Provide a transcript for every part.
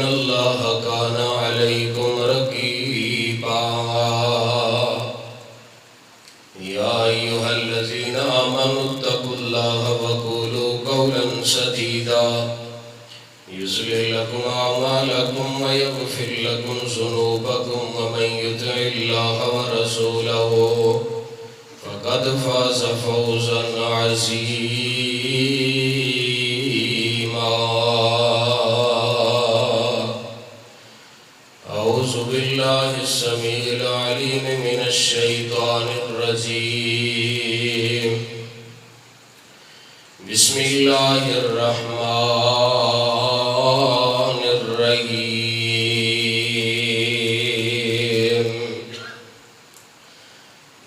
اللہ کان علیکم رقیبا یا ایھا الذین آمنوا اتقوا اللہ وقولوا قولا سدیدا یصلح لکم اعمالکم ویغفر لکم ذنوبکم ومن یطع اللہ ورسولہ فقد فاز فوزا عظیما اعوذ باللہ السمیع العلیم من الشیطان الرجیم بسم اللہ الرحمن الرحیم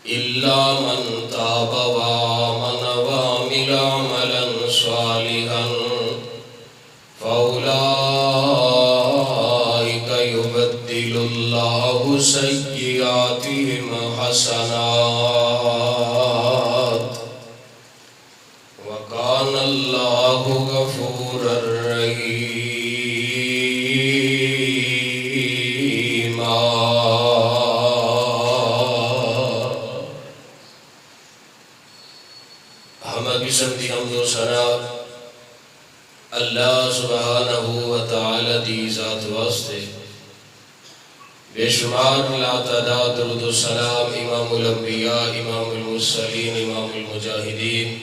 الا من تاب وآمن وعمل عملا صالحا فأولئك يبدل الله سيئاتهم حسنات وكان الله غفورا رحيما قسم دی حمد و ثنا اللہ سبحانہ و تعالی دی ذات واسطے بے شمار لا تعداد درود و سلام امام الانبیاء امام المرسلین امام المجاہدین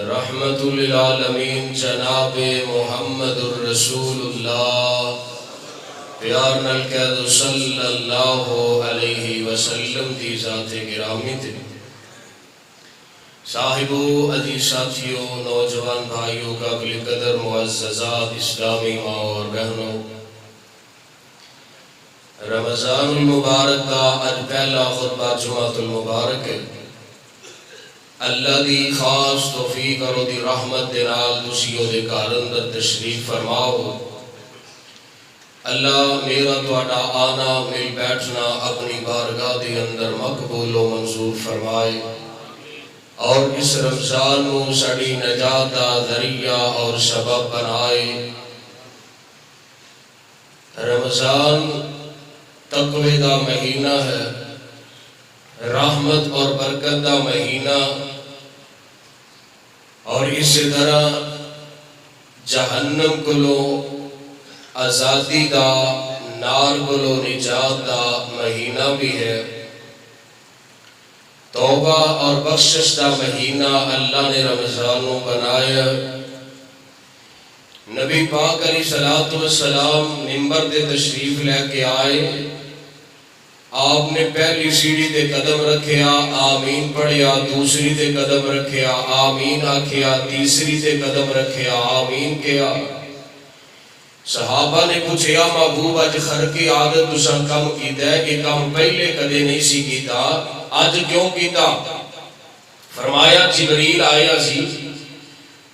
رحمت للعالمین جناب محمد الرسول اللہ پیار نال کہہ دو صلی اللہ علیہ وسلم دی ذات گرامی تے صاحبو عزیز ساتھیوں نوجوان بھائیوں قابل قدر معززات اسلامی ماں اور بہنوں رمضان المبارک کا اج پہلا خطبہ جمعۃ المبارک ہے اللہ دی خاص توفیق اور دی رحمت دے نال تسیو دے گھر اندر تشریف فرماؤ اللہ میرا تہاڈا آنا مل بیٹھنا اپنی بارگاہ دے اندر مقبول و منظور فرمائے اور اس رمضان کو سڑی نجات دا ذریعہ اور سبب بنائے رمضان تقوی دا مہینہ ہے رحمت اور برکت دا مہینہ اور اسی طرح جہنم کلو آزادی دا نار کلو نجات دا مہینہ بھی ہے توبہ اور بخشش دا مہینہ اللہ نے رمضان کو بنایا نبی پاک علیہ السلام منبر دے تشریف لے کے آئے آپ نے پہلی سیڑھی دے قدم رکھیا آمین پڑھیا دوسری دے قدم رکھیا آمین آکھیا تیسری دے قدم رکھیا آمین کیا صحابہ نے پوچھا محبوب اج خر کی عادت تساں کم کیتا ہے کہ کم پہلے کدے نہیں سی کیتا آج کیوں کیتا فرمایا جبریل آیا سی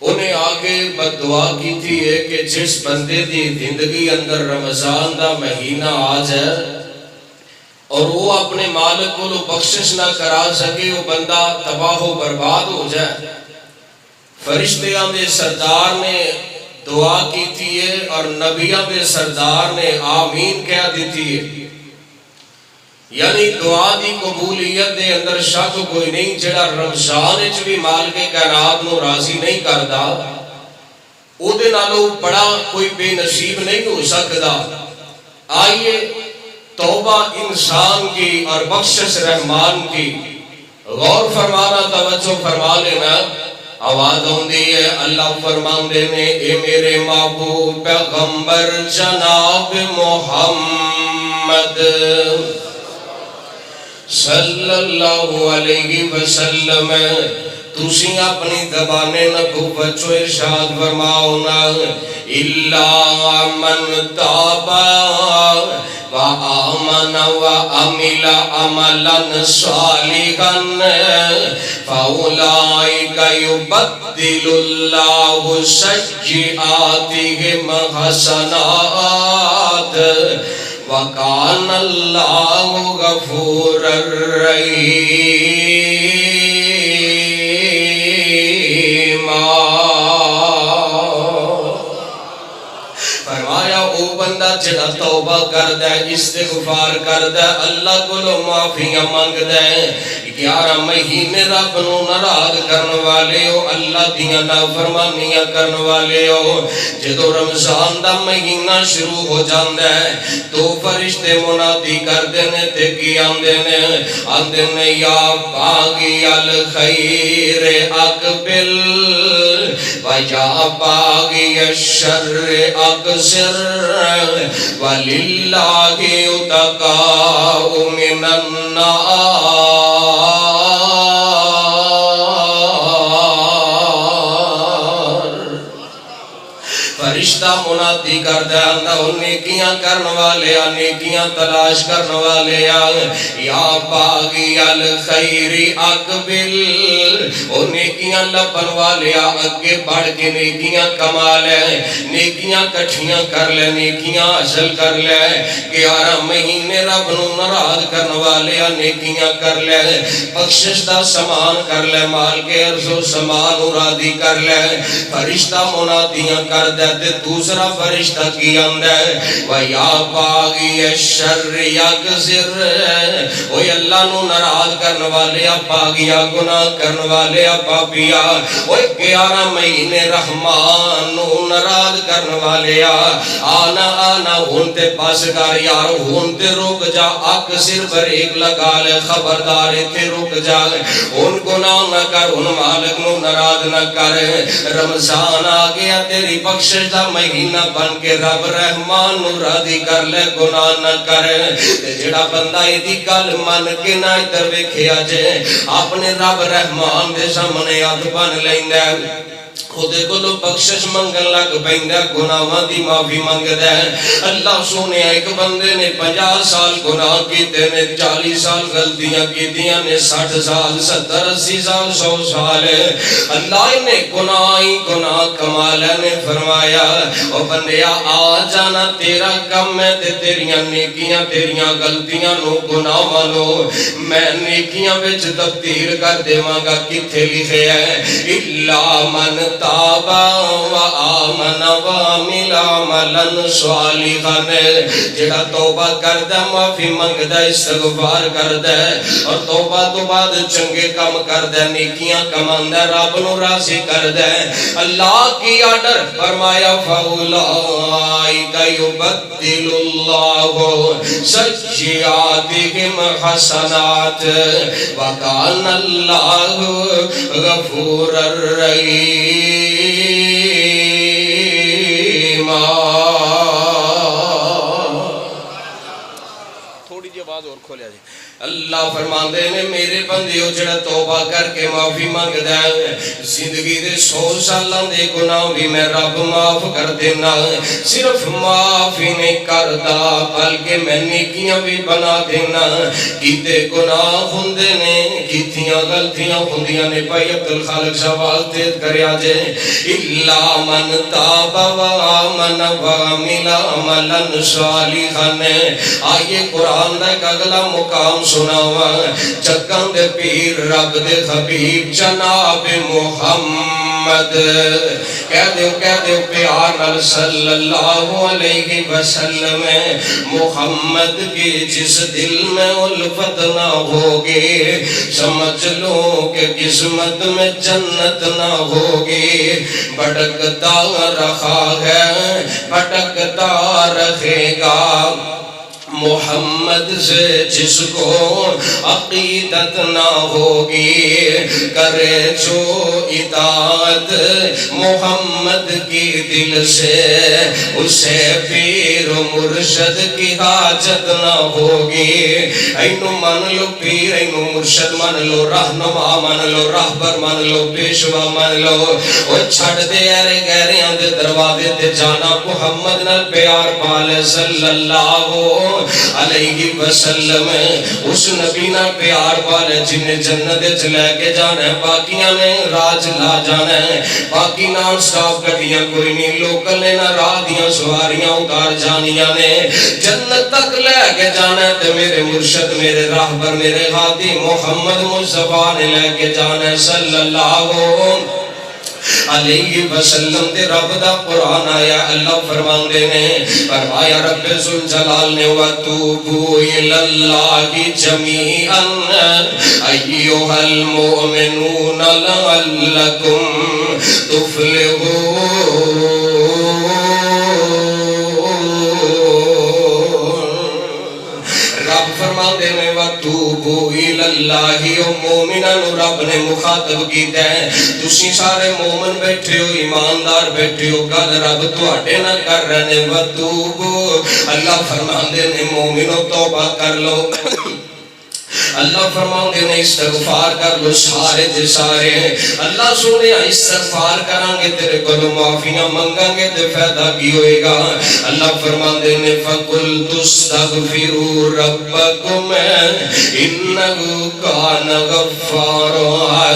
انہیں آگے بددعا کی تھی ہے کہ جس بندے دی زندگی اندر رمضان دا مہینہ آ جائے اور وہ اپنے مالک کو بخشش نہ کرا سکے وہ بندہ تباہ و برباد ہو جائے فرشتیاں دے سردار نے دعا کی تھی ہے اور نبیوں دے سردار نے آمین کہہ دیتی ہے یعنی دعا دی قبولیت دے اندر شک کوئی نہیں جڑا رمضان وچ بھی مالک کائنات نو راضی نہیں کردا او دے نالوں بڑا کوئی بے نصیب نہیں ہو سکدا آئیے توبہ انسان کی اور بخشش رحمان کی غور فرمانا توجہ فرما لینا آواز ہوندی ہے اللہ فرماندے نے اے میرے محبوب پیغمبر جناب محمد صلی اللہ علیہ وسلم تسی اپنی زبان نبوت چو ارشاد فرماؤنا الا من تاب وآمن وعمل عملا صالحا فأولئك يبدل الله سيئاتهم حسنات وَكَانَ اللَّهُ غَفُورًا رَحِيمًا فرمایا او بندہ جڑا توبہ کردا ہے استغفار کردا ہے اللہ کولوں معافیاں منگدا ہے 11 مہینے رب نو ناراض کرن والے ہو اللہ دیاں نافرمانیاں کرن والے ہو جدوں رمضان دا مہینہ شروع ہو جاندا ہے تو فرشتے منادی کردے نے تے کی آندے نے یا باغی الخیر اقبل و یا باغی الشر اقصر وللہ اتقاء من النار فرشتہ منادی کردا ہے او نیکیاں کرن والے نیکیاں تلاش کرن والے یا باغی الخیر اقبل او نیکیاں لبن والے اگے بڑھ کے نیکیاں کما لے نیکیاں کٹھیاں کر لے نیکیاں حاصل کر لے 11 مہینے رب نو ناراض کرن والے نیکیاں کر لے بخشش دا سامان کر لے مال کے عرض و سامان راضی کر لے فرشتہ منادیاں کردا تے دوسرا فرشتہ کی آندا ہے وَيَا بَاغِيَ الشَّرِّ يَقْصِرْ اوہ اللہ نو ناراض کرن والے باغیا گناہ کرن والے پاپیا اوہ 11 مہینے رحمان نو ناراض کرن والے آنا ہون تے پاس کر یار ہون تے رک جا اکثر بریک لگا لے خبردار تے رک جا ہون گناہ نہ کر ہون مالک نو ناراض نہ کر رمضان آ گیا تیری بخشش دا مہینہ بن کے رب رحمان نو راضی کر لے گناہ نہ کر تے جڑا بندہ ایدی گل من کے نہ ادھر ویکھیا جے اپنے رب رحمان دے سامنے ہاتھ بن لیندا ہے خودے کو لو بخشش منگن لگ پیندا گناہاں دی معافی منگدا ہے اللہ سونے ایک بندے نے 50 سال گناہ کیتے نے 40 سال غلطیاں کیتیاں نے 60 سال 70 80 سال 100 سال اللہ نے گناہ کمال نے فرمایا او بندیا آ جانا تیرا کم ہے تے تیریاں نیکیاں تیریاں غلطیاں نو گناہاں نو میں نیکیاں وچ تبدیل کر دیواں گا کتے لکھیا ہے الا من تابا و آمن و عمل عملا صالحا جڑا توبہ کردا معافی منگدا استغفار کردا اور توبہ تو بعد چنگے کام کردا نیکیاں کماندا رب نو راضی کردا اللہ کی آرڈر فرمایا فاولائک یبدل اللہ سیئاتہم حسنات وکان اللہ غفور الرحیم تھوڑی جی آواز اور کھولیا جی اللہ فرماندے نے میرے بندیو جڑا توبہ کر کے معافی منگدا ہے زندگی دے 100 سالاں دے گناہ بھی میں رب معاف کر دینا صرف معافی نہیں کردا بلکہ میں نیکیاں بھی بنا دینا کیتے گناہ ہوندے نے کیتیاں غلطیاں ہوندیاں نے بھائی عبدالخالق شواز تیز کریا جے الا من تاب و آمن و عمل عملا صالحا آئیے قرآن دا ایک اگلا مقام سناوا چکن دے پیر رب دے حبیب جناب محمد کہہ دیو پیار نال صلی اللہ علیہ وسلم محمد کی جس دل میں الفت نہ ہوگی سمجھ لو کہ قسمت میں جنت نہ ہوگی بھٹکتا رہا ہے بھٹکتا رہے گا محمد سے جس کو عقیدت نہ ہوگی کرے جو اطاعت محمد کی دل سے اسے پیر و مرشد کی حاجت نہ ہوگی اینو من لو پیر اینو مرشد من لو رہنما من لو راہبر من لو پیشوا من لو وہ چھڑ دے ارے گہریاں دے دروازے تے جانا محمد نال پیار پالے صلی اللہ علیہ وسلم اس نبی نہ پیار پالے جن نے جنت چلے کے جانا ہے باقیاں نے راج لا جانا ہے باقی نان سٹاف گڈیاں کوئی نہیں لوکل نے نہ راہ دیاں سواریاں اتار جانیاں نے جنت تک لے کے جانا ہے تے میرے مرشد میرے راہبر میرے ہادی محمد مصطفیٰ نے لے کے جانا ہے صلی اللہ علیہ وسلم تے رب دا قرآن آیا اللہ فرماندے نے فرمایا رب ذوالجلال نے وَتُوبُوا إِلَى اللَّهِ جَمِيعًا أَيُّهَا الْمُؤْمِنُونَ لَعَلَّكُمْ تُفْلِحُونَ فرماتے ہیں وَتُوبُوا إِلَى اللَّهِ او مومناں نو رب نے مخاطب کیتا ہے تسی سارے مومن بیٹھے ہو ایماندار بیٹھے ہو گل رب تواڈے نال کر رہے ہیں وَتُوبُوا اللہ فرماندے نے مومنو توبہ کر لو اللہ فرماؤں نے استغفار کر لو سارے دے سارے اللہ سونے استغفار کریں گے تیرے کو معافیاں منگیں گے تے فائدہ کی ہوئے گا اللہ فرماؤں نے فَقُلْتُ اسْتَغْفِرُوا رَبَّكُمْ إِنَّهُ كَانَ غَفَّارًا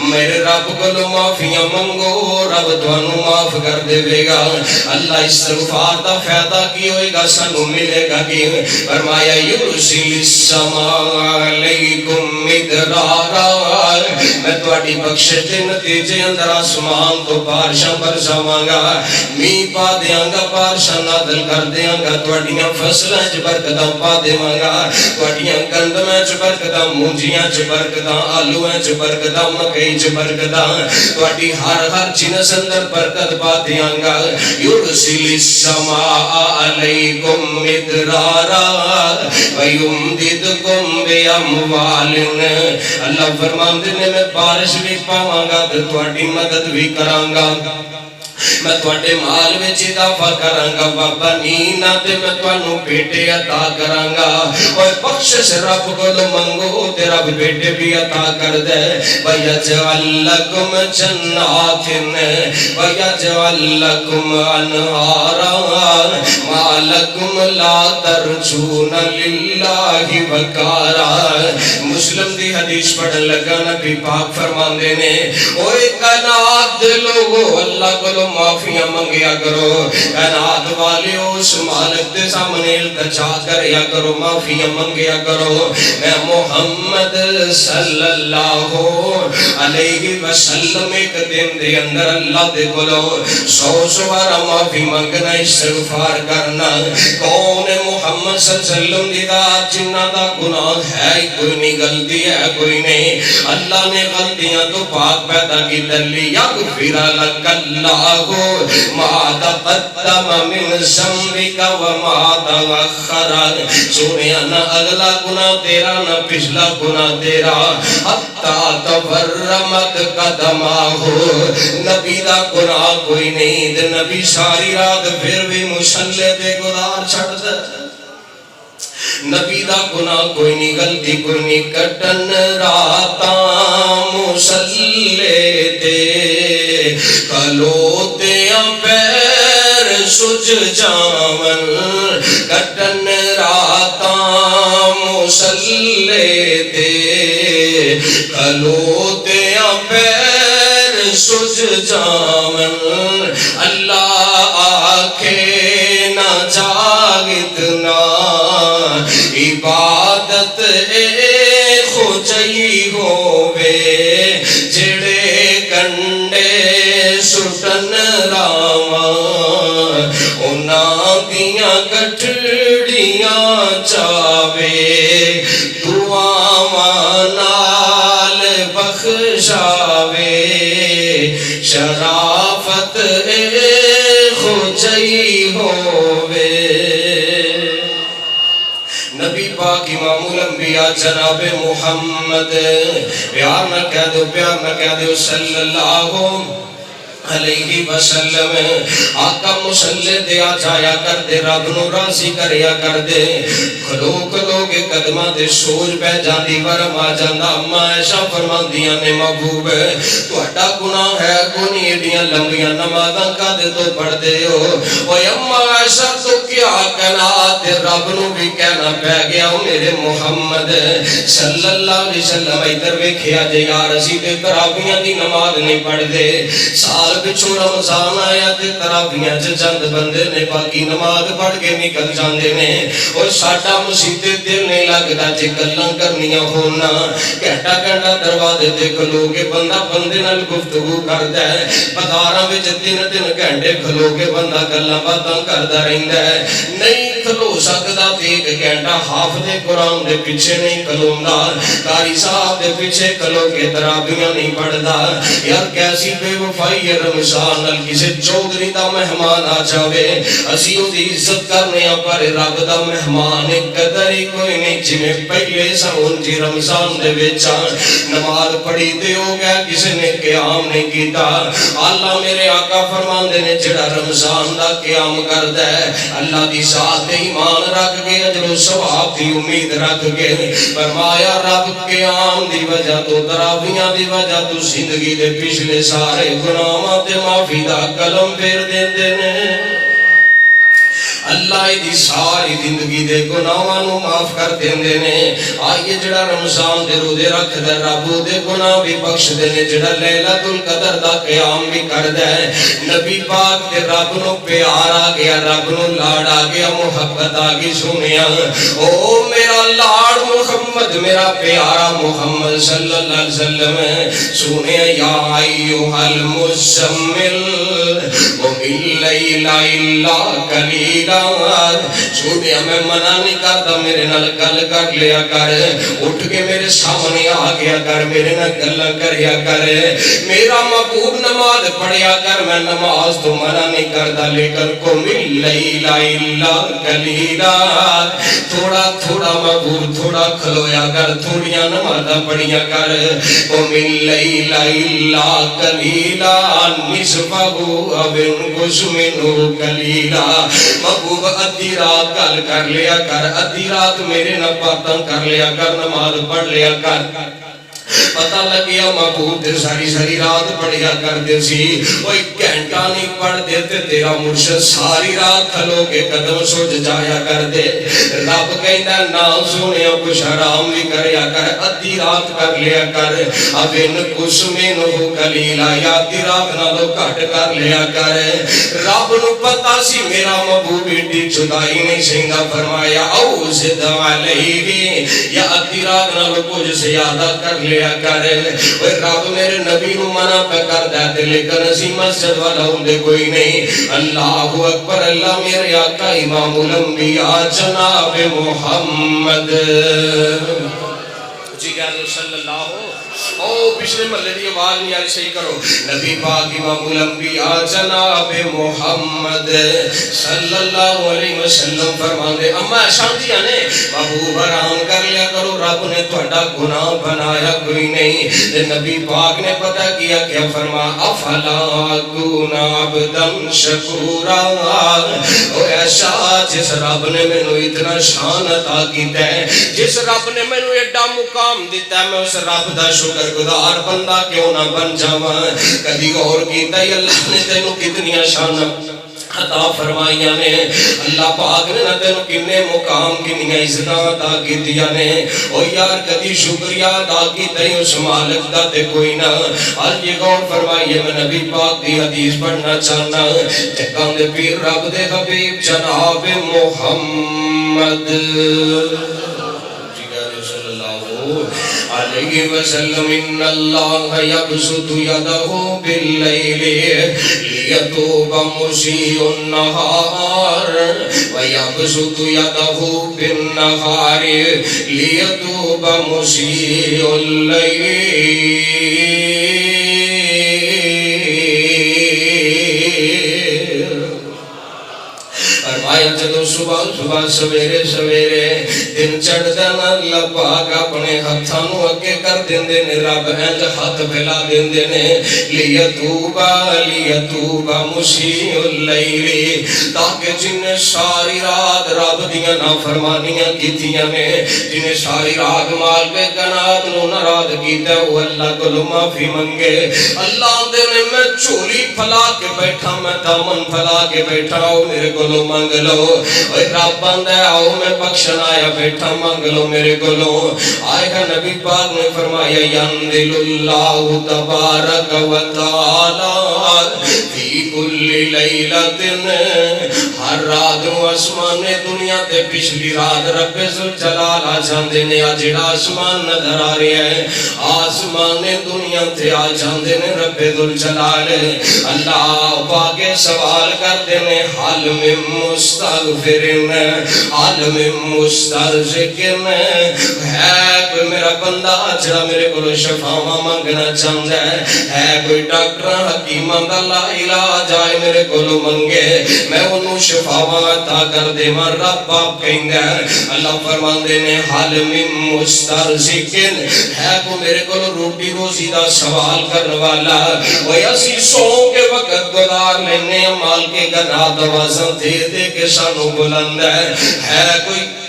میرے رب کو معافیاں منگو رب تانوں معاف کر دے گا اللہ استغفار دا فائدہ کی ہوئے گا سانوں ملے گا کہ فرمایا یُرْسِلِ السَّمَاءَ علیکم مدرارا میں تواڈی بخشش دے نتیجے اندر آسمان تو بارشاں برساواں گا می پا دیاں گا بارشاں نازل کر دیاں گا تواڈیاں فصلاں وچ برکتاں پا دیواں گا تواڈیاں گندماں وچ برکتاں مونجیاں وچ برکتاں آلوواں وچ برکتاں مکئی وچ برکتاں تواڈی ہر جنس اندر برکت پا دیاں گا یرسل السماء علیکم مدرارا ویمددکم اموالن اللہ فرماندے نے میں بارش بھی پاواں گا تے تواڈی مدد بھی کراں گا میں تواڈے مال وچ اضافہ کراں گا وبنین تے میں تانوں بیٹے عطا کراں گا اوے بخشش رب کول منگو تے رب بیٹے بھی عطا کر دے ویجعل لکم جنات ویجعل لکم انہارا ما لکم لا ترجون للہ وقارا مسلم دی حدیث پڑھن لگا نبی پاک فرماندے نے اوے کائنات دے لوگو اللہ کو معافیاں منگیا کرو کائنات والے اس مالک دے سامنے التجا کریا کرو معافیاں منگیا کرو میں محمد صلی اللہ علیہ وسلم ایک دن دے اندر اللہ دے کولو 100 بار معافی منگنا استغفار کرنا کون ہے محمد صلی اللہ علیہ وسلم دی ذات جنہ دا گناہ ہے کوئی نہیں غلطی ہے کوئی نہیں اللہ نے غلطیاں تو پاک پیدا کی دلی یغفر لک اللہ ما تقدم من ذنبک وما تأخر سونے نہ اگلا گناہ تیرا نہ پچھلا گناہ تیرا حتی تورمت قدمہ نبی دا گناہ کوئی نہیں دے نبی ساری رات پھر بھی مصلی تے گزار چھڑ دے نبی دا گناہ کوئی نہیں غلطی کوئی نہیں کٹن راتاں مصلی تے کلوتیاں پیر سج جاون کٹن راتاں مصلی تے کلوتیاں پیر سج جاون اللہ آکھے نہ جاگتنا عبادت اے خوجئی ہووے جڑے کنڈے سٹن راواں انہاں دیاں گٹھڑیاں چاوے دعاواں نال بخشاوے شرافت اے خوجئی ہووے نبی پاک امام الانبیاء جناب محمد پیار نہ کہہ دو صلی اللہ علیہ وسلم آقا مصلی دے آ جایا کر دے رب نو راضی کریا کر دے کھلو کھلو کے قدمہ دے سوج پہ جاندی ورم آ جاندہ اما ایشا فرماندیاں نے محبوب تو اٹا گناہ ہے کونی ایڈیاں لمبیاں نمازاں کا دے تو پڑھ دے ہو وی اما ایشا تو کیا کنا دے رب نو بھی کہنا پہ گیا ہوں میرے محمد صلی اللہ علیہ وسلم ادھر ویکھیا جے یا رسی دے ترابیاں دی نماز نہیں پڑھ دے سال پچھوں رمضان آیا تے تراویحاں چ چند بندے نے باقی نماز پڑھ کے نکل جاندے نے اور ساڈا مسیتے دل نہیں لگدا جے گلاں کرنیاں ہونا گھنٹا گھنٹا دروازے تے کھلو کے بندہ بندے نال گفتگو کردا ہے بازاراں وچ تین گھنٹے کھلو کے بندہ گلاں باتاں کردا رہندا ہے نہیں کھلو سکدا تے ایک گھنٹہ حافظ قرآن دے پیچھے نہیں کھلوندا قاری صاحب دے پیچھے کھلو کے تراویحاں نہیں پڑھدا یار کیسی بے وفائی ہے رمضان نال کسے چودھری دا مہمان آ جاوے اسی او دی عزت کرنے پر رب دا مہمان قدر ہی کوئی نہیں جویں پہلے سون جی رمضان دے وچ نماز پڑھی تے ہو گیا کسے نے قیام نہیں کیتا اللہ میرے آقا فرماندے نے جڑا رمضان دا قیام کردا ہے اللہ دی ذات تے ایمان رکھ کے اجر و ثواب دی امید رکھ کے فرمایا رب قیام دی وجہ تو تراویحاں دی وجہ تو زندگی دے پچھلے سارے گناہاں تے معافی دا قلم پھیر دیندے نے اللہ دی ساری زندگی دے گناہاں نو معاف کر دیندے نے آئیے جڑا رمضان دے روزے رکھدا رب دے گناہ بھی بخش دے نے جڑا لیلۃ القدر دا قیام بھی کردا ہے نبی پاک تے رب نو پیار آ گیا رب نو لاڑ آ گیا محبت آ گئی سنیا او میرا لاڑ محمد میرا پیارا محمد صلی اللہ علیہ وسلم سنیا یا ایھا المزمل قم اللیل الا قلیلا سنیا میں منع نہیں کرتا میرے نال گل کر لیا کر اٹھ کے میرے سامنے آ گیا کر میرے نال گل کریا کر میرا محبوب نماز پڑھیا کر میں نماز تو منع نہیں کرتا لیکن قم اللیل الا قلیلا تھوڑا تھوڑا محبوب تھوڑا کھلویا کر تھوڑیاں نمازاں پڑھیا کر قم اللیل الا قلیلا نصفہ او انقص منہ قلیلا محبوب ادھی رات گل کر لیا کر ادھی رات میرے نال باتاں کر لیا کر نماز پڑھ لیا کر پتہ لگیا محبوب دے ساری ساری رات پڑھیا کرتے سی وہ ایک گھنٹہ نہیں پڑھ دیتے تیرا مرشد ساری رات کھلو کے قدم سوچ جایا کر دے رب کہندا نا سونیا کچھ حرام بھی کریا کر ادھی رات کر لیا کر اب ان کچھ منہ قلیلا یا ادھی رات نالوں گھٹ کر لیا کر رب نو پتہ سی میرا محبوب ایڈی جدائی نہیں سہندا فرمایا او زد علیہ یا ادھی رات نالوں کچھ زیادہ کر لیا کر رب میرے نبی نو منع پہ کر دیتے لیکن اسی مسجد والا ہوندے کوئی نہیں اللہ اکبر اللہ میرے آقا امام الانبیاء جناب محمد جی کہہ صلی اللہ او پچھلے محلے دی آواز نہیں آ رہی صحیح کرو نبی پاک امام الانبیاء جناب محمد صلی اللہ علیہ وسلم فرماندے اما شانتیاں نے محبوب حرام کر لیا کرو رب نے تہاڈا گناہ بنایا کوئی نہیں تے نبی پاک نے پتہ کیا کیا فرما افلا اکون عبدا شکورا او ایسا جس رب نے مینوں اتنا شان عطا کیتا ہے جس رب نے مینوں ایڈا مقام دیتا ہے میں اس رب دا شکر گزار بندہ کیوں نہ بن جاواں کدی غور کیتا ہے اللہ نے تینوں کتنی شان عطا فرمائیاں نے اللہ پاک نے نہ تینوں کنے مقام کنیاں عزتاں عطا کیتیاں نے او یار کدی شکریہ ادا کیتا ہے اس مالک دا تے کوئی نہ آج یہ غور فرمائیے میں نبی پاک دی حدیث پڑھنا چاہنا جگاں دے پیر رب دے حبیب جناب محمد علیہ وسلم ان اللہ یبسط یدہ باللیل لیتوب مسیء النہار ویبسط یدہ بالنہار لیتوب مسیء اللیل جدو صبح صبح سویرے سویرے دن چڑھدا نا اللہ پاک اپنے ہتھاں نو اگے کر دیندے نے رب انج ہاتھ پھیلا دیندے نے لیتوبا مسیء اللیل تاکہ جن ساری رات رب دیاں نافرمانیاں کیتیاں نے جن ساری رات مال پہ کنات نو ناراض کیتا وہ اللہ کو معافی منگے اللہ دے نے میں چولی پھلا کے بیٹھا میں دامن پھلا کے بیٹھا میرے کو منگ لو رب آندا ہے آؤ میں بخشن آیا بیٹھا منگ لو میرے کولوں آئے گا نبی پاک نے فرمایا ینزل اللہ تبارک و تعالی فی کل لیلۃ ہر رات نو آسمان دنیا تے پچھلی رات رب ذوالجلال آ جاندے نے آ جڑا آسمان نظر آ رہا ہے آسمان دنیا تے آ جاندے نے رب ذوالجلال اللہ پاک سوال کردے نے حل من مستغفرن حل من مسترزقن ہے کوئی میرا بندہ جڑا میرے کو شفاواں منگنا چاہندا ہے کوئی ڈاکٹر حکیماں دا لا علاج آئے میرے کو منگے میں انہوں شفاواں عطا کر دے ماں رب آپ کہندا ہے اللہ فرماندے نے حل من مسترزقن ہے کو میرے کو روٹی روزی دا سوال کرنے والا وہ اسی سو کے وقت گزار لینے مال کے گناہ دوازن دے دے کے سانو بلند ہے کوئی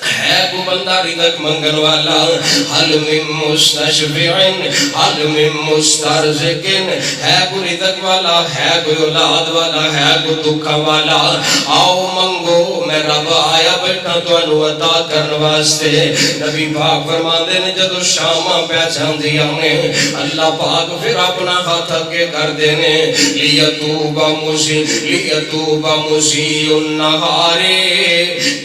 ہے کو بندہ رزق منگن والا حل من مستشفعن حل من مسترزقن ہے کو رزق والا ہے کوئی اولاد والا ہے کو دکھا والا آؤ منگو میں رب آیا بیٹھا تو انو عطا کرنے واسطے نبی پاک فرماندے نے جدو شامہ پہچان دیا نے اللہ پاک پھر اپنا ہاتھ اگے کر دینے لیتوب مسیء النہار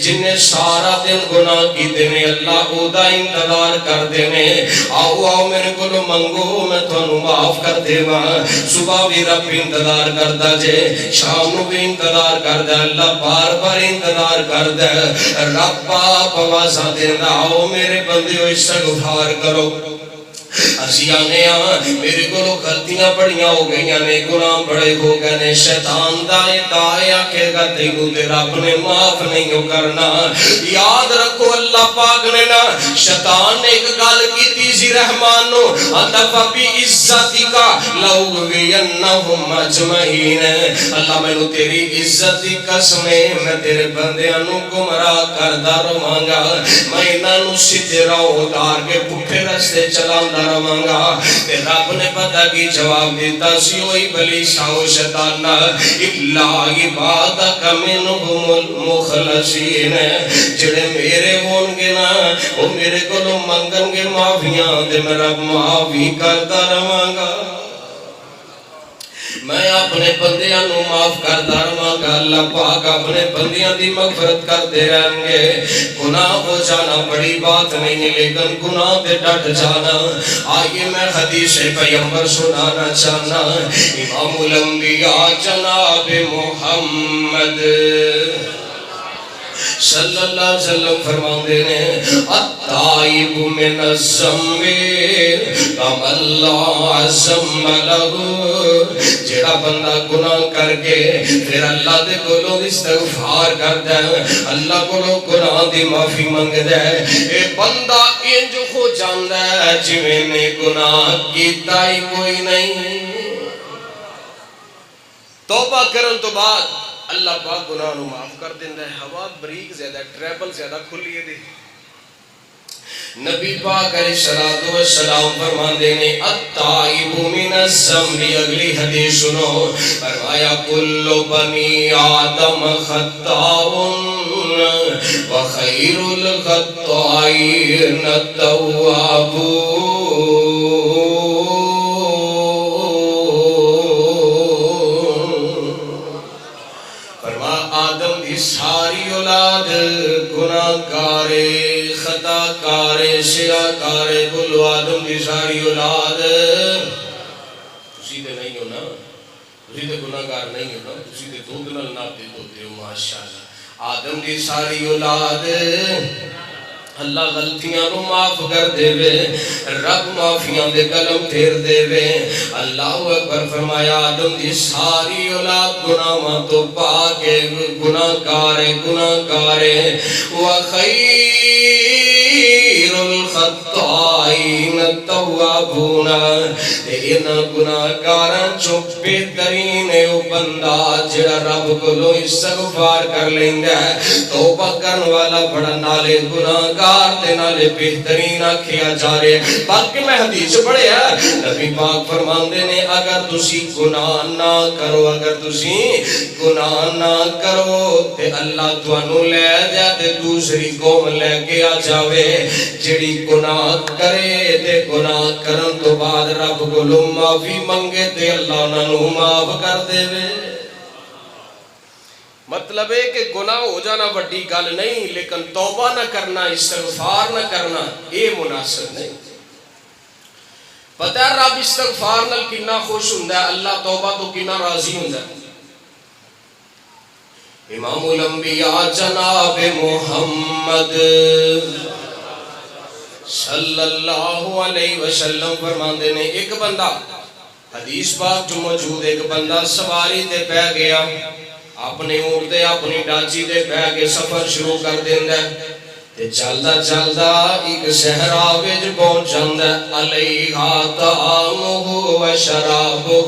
جنہیں سارا دن گناہ کی دینے اللہ او دا انتظار کر دینے آؤ آؤ میرے کو منگو میں تو انو معاف کر دے وہاں صبح بھی رب انتظار کر دا جے شام نو بھی انتظار کر دے اللہ بار بار انتظار کر دے رب آپ آوازہ دینا آؤ میرے بندیو استغفار کرو اسی آنے میرے کو غلطیاں بڑیاں ہو گئی نے گناہ بڑے ہو گئے نے شیطان دائیں دائیں آکھے گا تیگو تیرا اپنے معاف نہیں ہو کرنا یاد رکھو اللہ پاک نے نا شیطان نے ایک گال کی تیزی رحمانو اندفع بی عزتی کا لوگوینہم اجمعین اللہ میں نو تیری عزتی قسمیں میں تیرے بندیانو گمراہ کردہ رمانگا میں انہوں سترہ اتار کے پٹھے رستے چلاندہ رمانگا تے رب نے پتہ کی جواب دیتا سی ہوئی بلی شاو شیطان اللہ عبادک منہم المخلصین جڑے میرے ہونگے نا وہ میرے کو منگن گے معافیاں دے میں رب معافی کرتا رمانگا میں اپنے بندیاں نو معاف کرتا رہاں اللہ پاک اپنے بندیاں دی مغفرت کرتے رہیں گے گناہ ہو جانا بڑی بات نہیں لیکن گناہ پہ ڈٹ جانا آئیے میں حدیث پیغمبر سنانا چاہنا امام الانبیاء جناب محمد صلی اللہ علیہ وسلم فرماندے نے التائب من الذنب کم اللہ عزم لہو جڑا بندہ گناہ کر کے پھر اللہ دے کولوں استغفار کردا ہے اللہ کولوں گناہ دی معافی منگدا ہے اے بندہ انج ہو جاندا ہے جویں نے گناہ کیتا ہی کوئی نہیں توبہ کرن تو بعد اللہ پاک گناہ نو معاف کر دیندہ ہے ہوا بریک زیادہ ٹریبل زیادہ کھلی ہے دی نبی پاک علیہ السلام فرماندے نے التائب من الذنب اگلی حدیث سنو فرمایا کل بنی آدم خطاؤن وخیر الخطائین التوابون ساری اولاد گناہ کارے خطا کارے سیاہ کارے بلو آدم دی ساری اولاد تسی دے نہیں ہو نا تسی دے گناہ کار نہیں ہو نا تسی دے دو دنال ناتے ہوتے ہو ماشاءاللہ آدم دی ساری اولاد اللہ غلطیاں نو معاف کر دے وے رب معافیاں دے قلم پھیر دے وے اللہ اکبر فرمایا آدم دی ساری اولاد گناہاں تو پاکے گناہ کارے وخیر الخطائین التوابون التوابون ان گناہگاراں چوں بہترین ہے او بندہ جڑا رب کولوں استغفار کر لیندا ہے توبہ کرن والا بڑا نالے گناہگار تے نالے بہترین آکھیا جا رہے ہیں باقی میں حدیث پڑھیا نبی پاک فرماندے نے اگر تسی گناہ نہ کرو اگر تسی گناہ نہ کرو تے اللہ تانوں لے جا تے دوسری قوم لے کے آ جاوے جڑی گناہ کرے تے گناہ کرن تو بعد رب کولوں معافی منگے تے اللہ انہاں نوں معاف کر دے مطلب ہے کہ گناہ ہو جانا بڑی گل نہیں لیکن توبہ نہ کرنا استغفار نہ کرنا یہ مناسب نہیں پتہ ہے رب استغفار نال کنا خوش ہوندا ہے اللہ توبہ تو کنا راضی ہوندا ہے امام الانبیاء جناب محمد صلی اللہ علیہ وسلم فرماندے نے ایک بندہ حدیث پاک جو موجود ایک بندہ سواری تے پہ گیا اپنے اونٹ تے اپنی ڈاچی تے بہ کے سفر شروع کر دیندا ہے تے چلدا چلدا ایک صحرا وچ پہنچ جاندا ہے علیہا طعامہ و شرابہ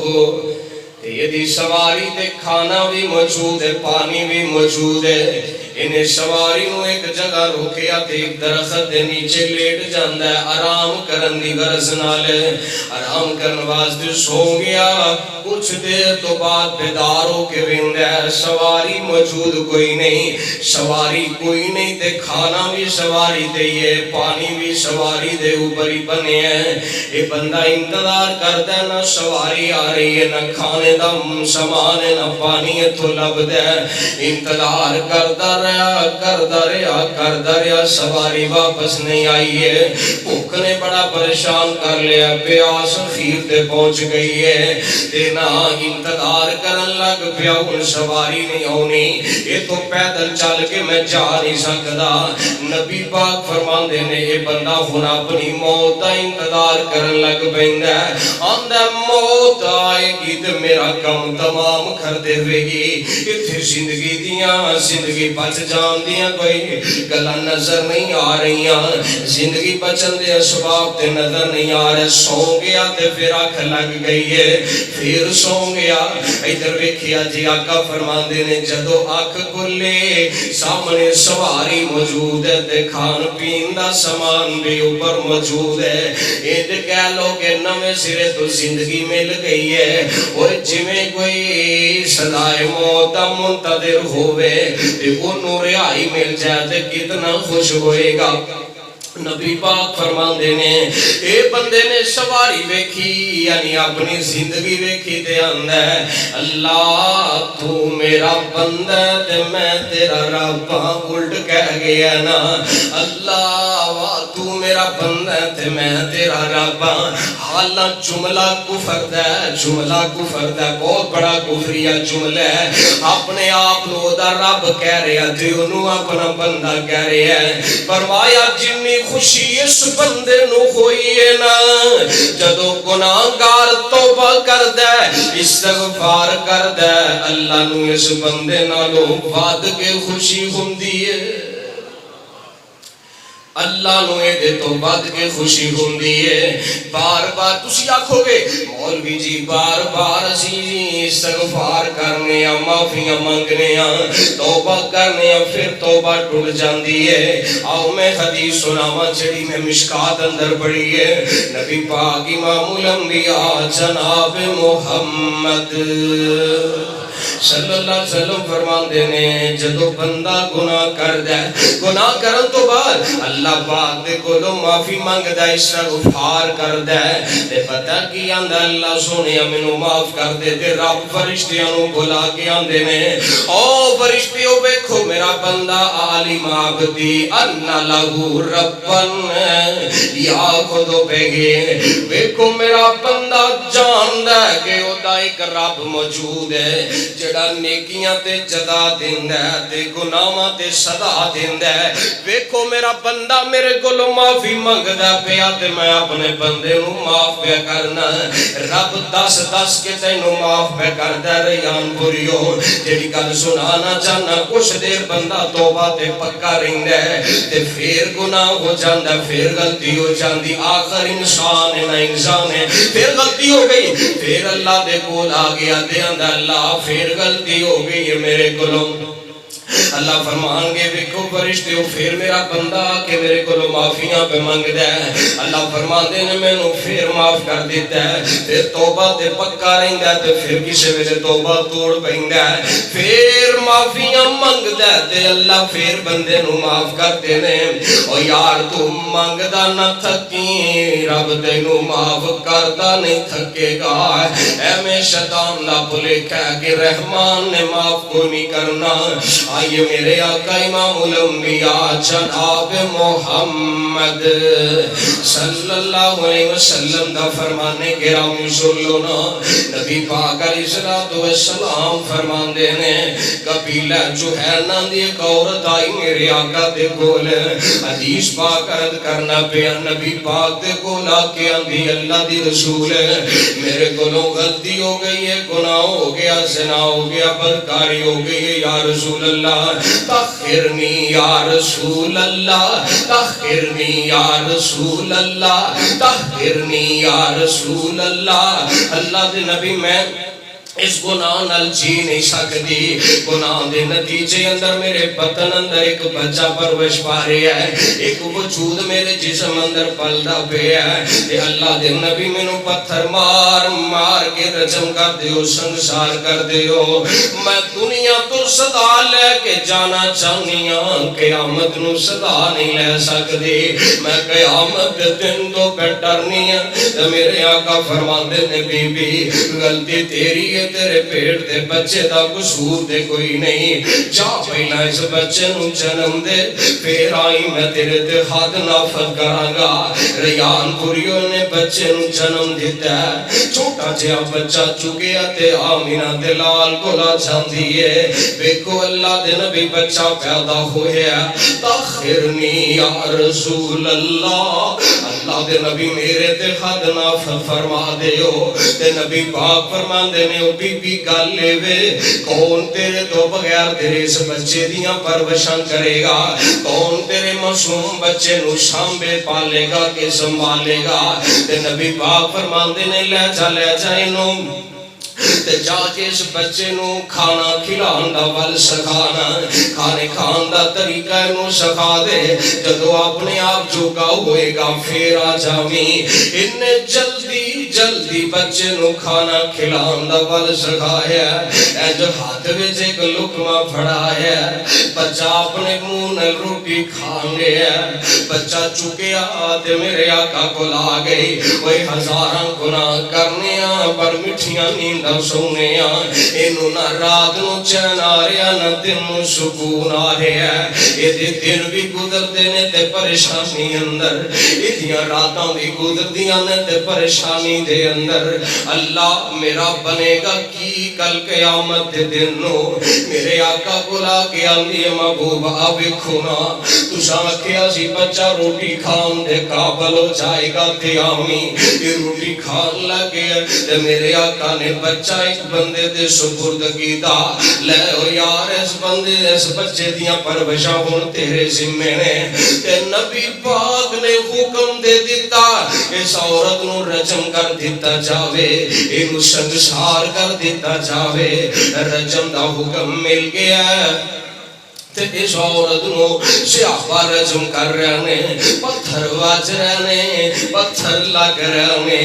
تے یہ سواری تے کھانا بھی موجود ہے پانی بھی موجود ہے انہیں سواری نو ایک جگہ روکیا تے ایک درخت دے نیچے لیٹ جاندا ہے آرام کرن دی غرض نال آرام کرن واسطے سو گیا کچھ دیر تو بعد بیدار ہو کے ویندا ہے سواری موجود کوئی نہیں سواری کوئی نہیں تے کھانا بھی سواری دے یہ پانی بھی سواری دے اوپر ہی بنے ہیں یہ بندہ انتظار کردا ہے نہ سواری آ رہی ہے نہ کھانے دا سامان ہے نہ پانی اتھوں لبدا ہے انتظار کردا رہا سواری واپس نہیں آئی ہے بھوک نے بڑا پریشان کر لیا پیاس خیر تے پہنچ گئی ہے دینا انتظار کرن لگ پیا ہن سواری نہیں آنی یہ تو پیدل چل کے میں جا نہیں سکدا نبی پاک فرماندے نے یہ بندہ ہن اپنی موت دا انتظار کرن لگ پیندا ہے آندا موت آئے گی تے میرا کم تمام کر دے گی ایتھے زندگی دیاں زندگی بچ جان دیاں کوئی گلاں نظر نہیں آ رہی زندگی بچن دے اسباب تے نظر نہیں آ رہے سو گیا تے پھر آنکھ لگ گئی ہے پھر سو گیا ادھر ویکھیا جی آقا فرماندے نے جدو آنکھ کھلے سامنے سواری موجود ہے تے کھان پین دا سامان بھی اوپر موجود ہے یہ کہہ لو کہ نویں سرے تو زندگی مل گئی ہے اور جویں کوئی سزائے موت دا منتظر ہوئے تے انہوں رہائی مل جائے تے کتنا خوش ہوئے گا نبی پاک فرماندے نے اے بندے نے سواری ویکھی یعنی اپنی زندگی ویکھی تے آندا ہے اللہ تو میرا بندہ تے میں تیرا رب الٹ کہہ گیا نا اللہ تو میرا بندہ تے میں تیرا رب حالانکہ جملہ کفر دا بہت بڑا کفریہ جملہ ہے اپنے آپ نو دا رب کہہ رہا تے انہوں اپنا بندہ کہہ رہا ہے فرمایا جنی خوشی اس بندے نو ہوئی ہے نا جدو گناہگار توبہ کردہ استغفار کردہ اللہ نو اس بندے نالو بعد کے خوشی ہوندی ہے اللہ نو دے تو بعد کے خوشی ہوندی ہے بار بار تسی آکھو گے مولوی جی بار بار اسی استغفار کرنے یا معافیاں منگنے یا توبہ کرنے یا پھر توبہ ٹوٹ جاندی ہے آؤ میں حدیث سناواں جڑی میں مشکات اندر پڑھی ہے نبی پاک امام الانبیاء جناب محمد صلی اللہ علیہ وسلم فرماندے نے جدو بندہ گناہ کر دے گناہ کرن تو بعد اللہ پاک دے کولو معافی منگدا استغفار کر دے تے پتہ کی آندا اللہ سونے مینوں معاف کر دے تے رب فرشتیاں نوں بلا کے آندے نے او فرشتیو ویکھو میرا بندہ عالم عبدی ان لہو ربن یا خودو پیگے ویکھو میرا بندہ جاندا ہے کہ او دا ایک رب موجود ہے جڑا نیکیاں تے جزا دیندا ہے تے گناہاں تے سزا دیندا ہے ویکھو میرا بندہ میرے کولوں معافی منگدا پیا تے میں اپنے بندے نوں معاف پیا کرنا رب دس دس کے تینوں معاف پہ کردا ریان پوریو جڑی گل سنانا چاہنا کچھ دیر بندہ توبہ تے پکا رہندا ہے تے پھر گناہ ہو جاندا پھر غلطی ہو جاندی آخر انسان ہے نہ انسان ہے پھر غلطی ہو گئی پھر اللہ دے کول آ گیا تے آندا اللہ پھر غلطی ہو گئی ہے میرے کولوں اللہ فرمان گے ویکھو فرشتے پھر میرا بندہ کہ میرے کو معافیاں پہ منگدا ہے اللہ فرمان دے نے مینوں پھر معاف کر دیتا ہے پھر توبہ تے پکا رہندا ہے تے پھر کسے ویلے توبہ توڑ پیندا ہے پھر معافیاں منگدا ہے تے اللہ پھر بندے نوں معاف کردے نے او یار تو منگدا نہ تھکی رب تینوں معاف کردا نہیں تھکے گا ایویں شیطان دا بھلیکا کہ رحمان نے معاف کو نہیں کرنا آئیے میرے آقا امام الانبیاء جناب محمد صلی اللہ علیہ وسلم دا فرمانے گرامی سن لو نا نبی پاک علیہ السلام فرمان دینے قبیلہ جوہینا دی ایک عورت آئی میرے آقا دے کول حدیث پاک عرض کرنا پیا نبی پاک دے کول آکے اندھی اللہ دی رسول میرے کولوں غلطی ہو گئی ہے گناہ ہو گیا زنا ہو گیا بدکاری ہو گئی ہے یا رسول اللہ تخرنی یا رسول اللہ تخرنی یا رسول اللہ تخرنی یا رسول اللہ اللہ دے نبی میں اس گناہ نال جی نہیں سکتی گناہ دے نتیجے اندر میرے بطن اندر ایک بچہ پرورش پا رہا ہے ایک وجود میرے جسم اندر پلدا پیا ہے تے اللہ دے نبی مینوں پتھر مار مار کے رجم کر دیو سنسار کر دیو میں دنیا تو صدا لے کے جانا چاہنی ہاں قیامت نو صدا نہیں لے سکتی میں قیامت دے دن تو ڈرنی ہاں میرے آقا فرماندے نے بی بی غلطی تیری ہے تیرے پیٹ دے بچے دا قصور دے کوئی نہیں جا پہلا اس بچے نو جنم دے پھر آئی میں تیرے تے خاد نافذ کرانگا ریان پوریوں نے بچے نو جنم دیتا ہے چھوٹا جہا بچہ چکیا تے آمینہ دلال گولا جاندی ہے بیکو اللہ دے نبی بچہ پیدا ہوئے تاخرنی یا رسول اللہ اللہ دے نبی میرے تے خاد نافذ فرما دے ہو تے نبی پاک فرما دے نے بی بی گل لے وے کون تیرے تو بغیر تیرے اس بچے دیاں پروشاں کرے گا کون تیرے معصوم بچے نو سانبے پالے گا کہ سنبھالے گا تے نبی پاک فرماندے نے لے جا انہوں تے جا کے اس بچے نو کھانا کھلان دا ول سکھانا کھانے کھان دا طریقہ نو سکھا دے جدو اپنے آپ جوگا ہوئے گا پھر آ جاویں انہیں جلدی بچے نو کھانا کھلان دا ول سکھایا اے جو ہاتھ وچ ایک لقمہ پھڑایا بچہ اپنے منہ نال روٹی کھان گیا بچہ چکیا تے میرے آقا کو لا گئی وہی ہزاراں گناہ کرنے پر مٹھیاں نینداں سونے انہوں نہ رات نو چین آ رہا نہ دن نو سکون آ رہا یہ دن بھی گزر دینے تے پریشانی اندر اتیاں راتاں بھی گزر دیاں تے پریشانی دے اندر اللہ میرا بنے گا کی کل قیامت دے دن نو میرے آقا بلا کے آندی محبوب آبی کھونا تو شاکیا سی بچہ روٹی کھان دے قابل ہو جائے گا تے آمی یہ روٹی کھان لگے تے میرے آقا نے بچہ ایک بندے دے سپردگی دا لے ہو یار اس بندے اس بچے دیاں پروشاں ہون تیرے ذمے نے تے نبی پاک نے حکم دے دیتا اس عورت نو رجم کر دیتا جاوے انو سنسار کر دیتا جاوے رجم دا حکم مل گیا تے اس عورت نو سیاپا رجم کر رہنے پتھر واج رہنے پتھر لگ رہنے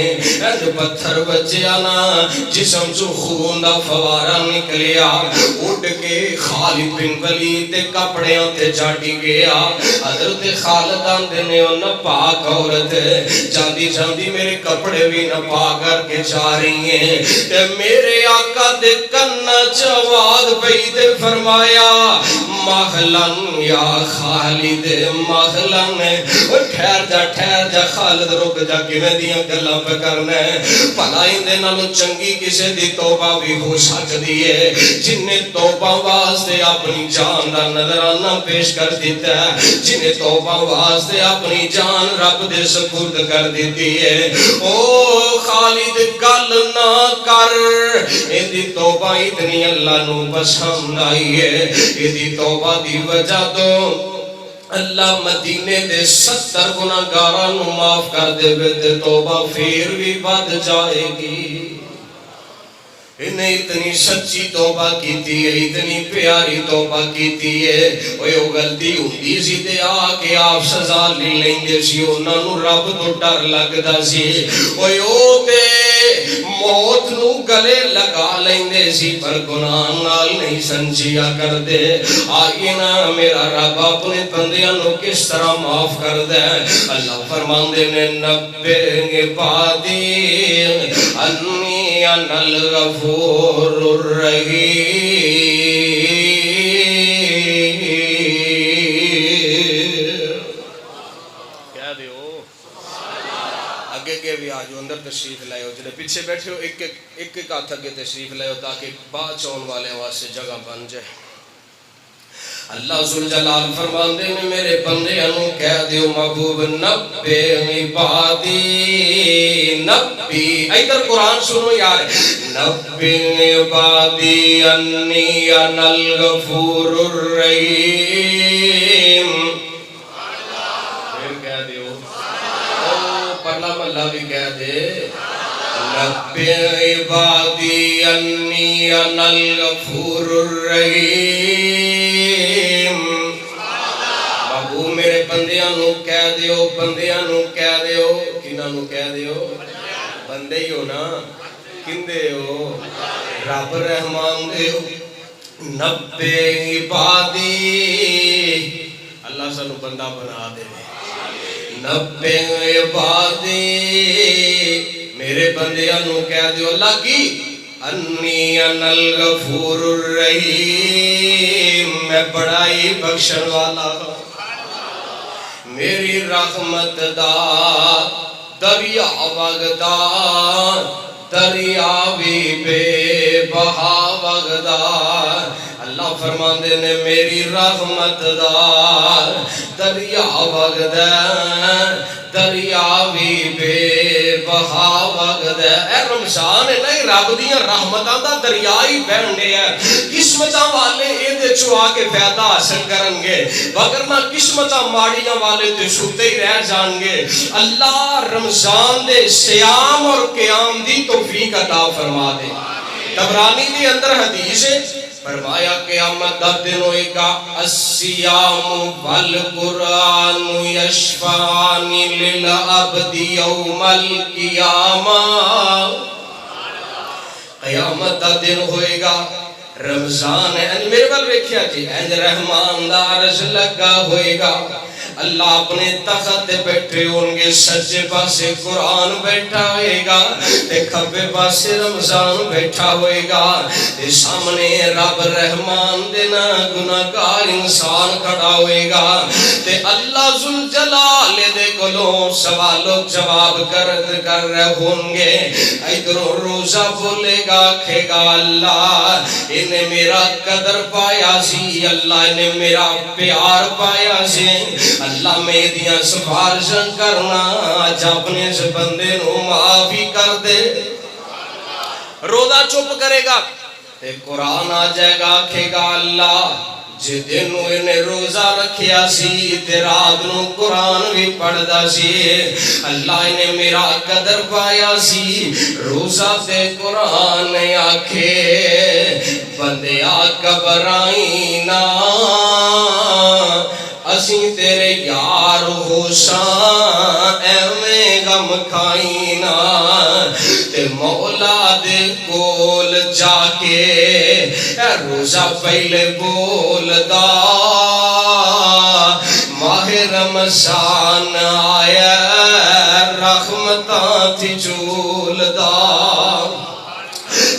ایڈ پتھر بچیانا جسم چو خون دا فوارا نکلیا اٹھ کے خالد بن ولید تے کپڑیاں تے جاڑی گیا حضرت خالدان دینے اور نپاک عورت جاندی میرے کپڑے بھی نپاک کر کے جا رہی ہیں تے میرے آقا دے کنہ چواد پہی دے فرمایا مہلن یا خالد مہلن ٹھہر جا خالد رک جا کیویں دیاں گلاں پہ کرنا ہے بھلا ایندے نالوں چنگی کسے دی توبہ بھی ہو سکدی ہے جن نے توبہ واسطے اپنی جان دا نذرانہ پیش کر دیتا ہے جن نے توبہ واسطے اپنی جان رب دے سپرد کر دیتی ہے او خالد گل نہ کر ایدی توبہ اتنی اللہ نو پسند آئی ہے ایدی توبہ دی وجہ تو اللہ مدینے دے 70 گناہگاراں نو معاف کر دے تے توبہ پھر بھی بد جائے گی انہیں اتنی سچی توبہ کیتی ہے اتنی پیاری توبہ کیتی ہے وہ غلطی ہوندی سی تے آ کے آپ سزا لے لیں سی انہاں نو رب تو ڈر لگدا سی او تے موت نو گلے لگا لیندے سی پر گناہ نال نہیں سنجیا کر دے آئیے نا میرا رب اپنے بندیاں نو کس طرح معاف کر دے اللہ فرماندے نے نبے عبادی انی انا الغفور الرحیم کیا دیو آگے کے بھی آجو اندر تشریف لائے ہو جنہیں پیچھے بیٹھے ہو ایک ہاتھ کے تشریف لائے ہو تاکہ بات چون والے واسطے جگہ بن جائے اللہ ذوالجلال فرماندے نے میرے بندے انہوں کہہ دیو محبوب نبے عبادی نبی ایدر قرآن سنو یار نبے عبادی انی انا الغفور الرحیم پھر کہہ دیو پڑھنا ملہ بھی کہہ دے نبے عبادی انی انا الغفور الرحیم بابو میرے بندیاں نو کہہ دیو کنہاں نو کہہ دیو بندے ہی ہو نا کندے ہو رب رحمان دے ہو نبے عبادی اللہ سانو بندہ بنا دے نبے عبادی میرے بندیاں نو کہہ دیو اللہ کی انی انا الغفور الرحیم میں بڑائی بخشن والا میری رحمت دا دریا وگدا دریا بھی بے بہا وگدا اللہ فرماندے نے میری رحمت دا دریا وگدا دریا بھی بے بہا وگدا اے رمضان ہے نہیں رب دیاں رحمتاں دا دریا ہی بہن دے ہے قسمتاں والے اے دے چوا کے فائدہ حاصل کرن گے وگرنہ قسمتاں ماڑیاں والے تے سوتے ہی رہ جان گے اللہ رمضان دے صیام اور قیام دی توفیق عطا فرما دے طبرانی دی اندر حدیث ہے فرمایا قیامت دا دن ہوئے گا السیام والقرآن یشفعان للعبد یوم القیامہ قیامت دا دن ہوئے گا رمضان ہے میرے بل ویکھیا جی اینج رحمان دا عرش لگا ہوئے گا اللہ اپنے تخت بیٹھے ہونگے سجے پاسے قرآن بیٹھا ہوئے گا تے کھبے پاسے رمضان بیٹھا ہوئے گا تے سامنے رب رحمان دینا گناہگار انسان کھڑا ہوئے گا تے اللہ ذوالجلال دے کلوں سوال و جواب کر رہے ہونگے ادھروں روزہ بولے گا کھے گا اللہ انہیں میرا قدر پایا سی اللہ انہیں میرا پیار پایا سی اللہ میں دیاں سفارشاں کرنا آج اپنے اس بندے نو معافی کر دے روزہ چپ کرے گا تے قرآن آ جائے گا کھے گا اللہ جے دنوں انہیں روزہ رکھیا سی تے رات نو قرآن بھی پڑھ دا سی اللہ انہیں میرا قدر پایا سی روزہ تے قرآن آکھے بندے آکبرائینا اسی تیرے یار ہوشاں ایویں غم کھائینا تے مولا دے کول جا کے اے روزہ پہلے بول دا ماہ رمضان آیا رحمتاں تھی جھول دا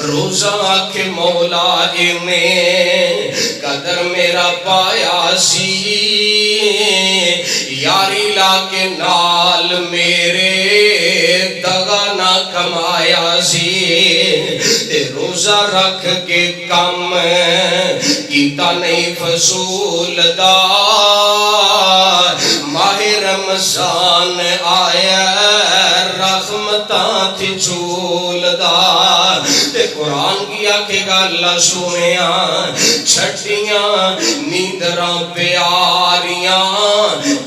روزہ کے مولا میں قدر میرا پایا جبریلا کے نال میرے دغا نہ کمایا سی تے روزہ رکھ کے کم کیتا نہیں فضول دا ماہ رمضان آیا رحمتاں تھی جھول دا تے قرآن کی آکھے گا سنیاں چھٹیاں نیندراں پیاریاں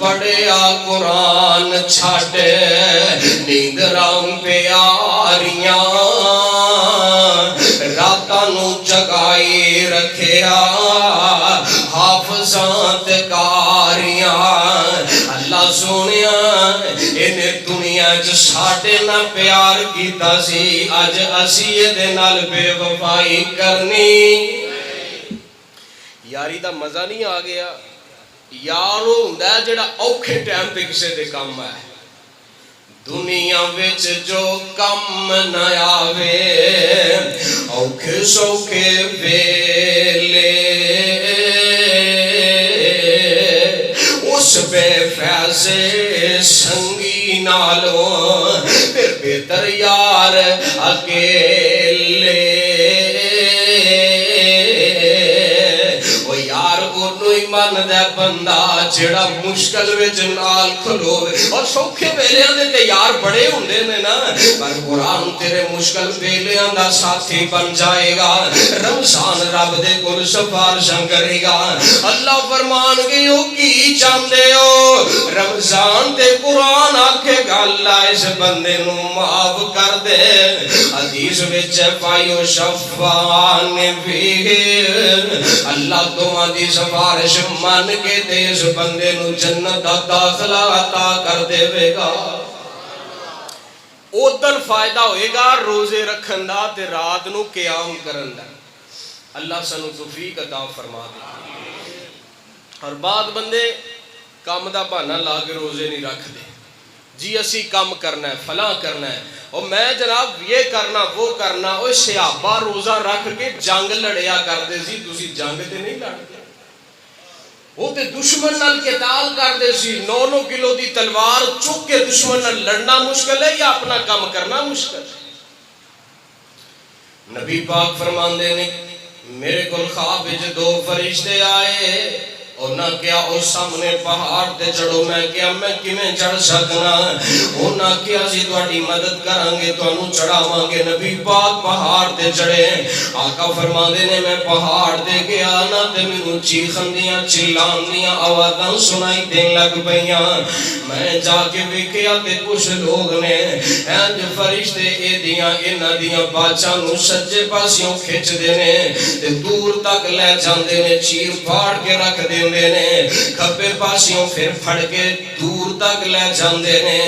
پڑھیا قرآن چھٹ نیندراں پیاریاں راتاں نو جگائی رکھیا حافظاں تے کاریاں اللہ سونیا انہیں دنیا جو ساڑھے نہ پیار کیتا سی آج اسی دے نال بے وفائی کرنی یاری دا مزہ نہیں آ گیا یارو ہوندا ہے جڑا اوکھے ٹائم پہ کسے دے کام ہے دنیا وچ جو کم نہ آوے اوکھے سوکھے ویلے اس بے فیضے سنگی نالوں پھر بہتر یار اکیلے من دے بندہ جڑا مشکل وچ نال کھلوے اور سوکھے ویلیاں دے تے یار بڑے ہوندے نے نا پر قرآن تیرے مشکل ویلیاں دا ساتھی بن جائے گا رمضان رب دے کول سفارشاں کرے گا اللہ فرمان گے او کی چاہندے ہو رمضان تے قرآن آکھے گا اللہ اس بندے نو معاف کر دے حدیث وچ پائیو شفان بھی اللہ دعا دی سفارش مان کے تے اس بندے نو جنت دا داخلہ عطا کر دے گا ادھر فائدہ ہوئے گا روزے رکھن دا تے رات نو قیام کرن دا اللہ سانو توفیق عطا فرما دے اور بعد بندے کام دا بہانہ لا کے روزے نہیں رکھ دے جی اسی کام کرنا ہے فلاں کرنا ہے اور میں جناب یہ کرنا وہ کرنا اور صحابہ روزہ رکھ کے جنگ لڑیا کرتے سی تسی جنگ تے نہیں لڑتے وہ تے دشمن نال قتال کرتے سی 9 کلو دی تلوار چک کے دشمن نال لڑنا مشکل ہے یا اپنا کام کرنا مشکل ہے نبی پاک فرماندے نے میرے کول خواب وچ 2 فرشتے آئے اور نہ کیا اس سامنے پہاڑ تے چڑھو میں کیا میں کیویں چڑھ سکنا اور نہ کیا سی تہاڈی مدد کران گے تانوں چڑھاواں گے نبی پاک پہاڑ تے چڑھے آقا فرماندے نے میں پہاڑ تے گیا نا تے مینوں چیخن دیاں چلان دیاں آوازاں سنائی دین لگ پیاں میں جا کے ویکھیا تے کچھ لوگ نے انج فرشتے انہاں دیاں باچاں نوں سجے پاسیوں کھچ دے نے تے دور تک لے جاندے نے چیر پھاڑ کے رکھ دے نے کھبے پاسیوں پھر پھڑ کے دور تک لے جاندے نے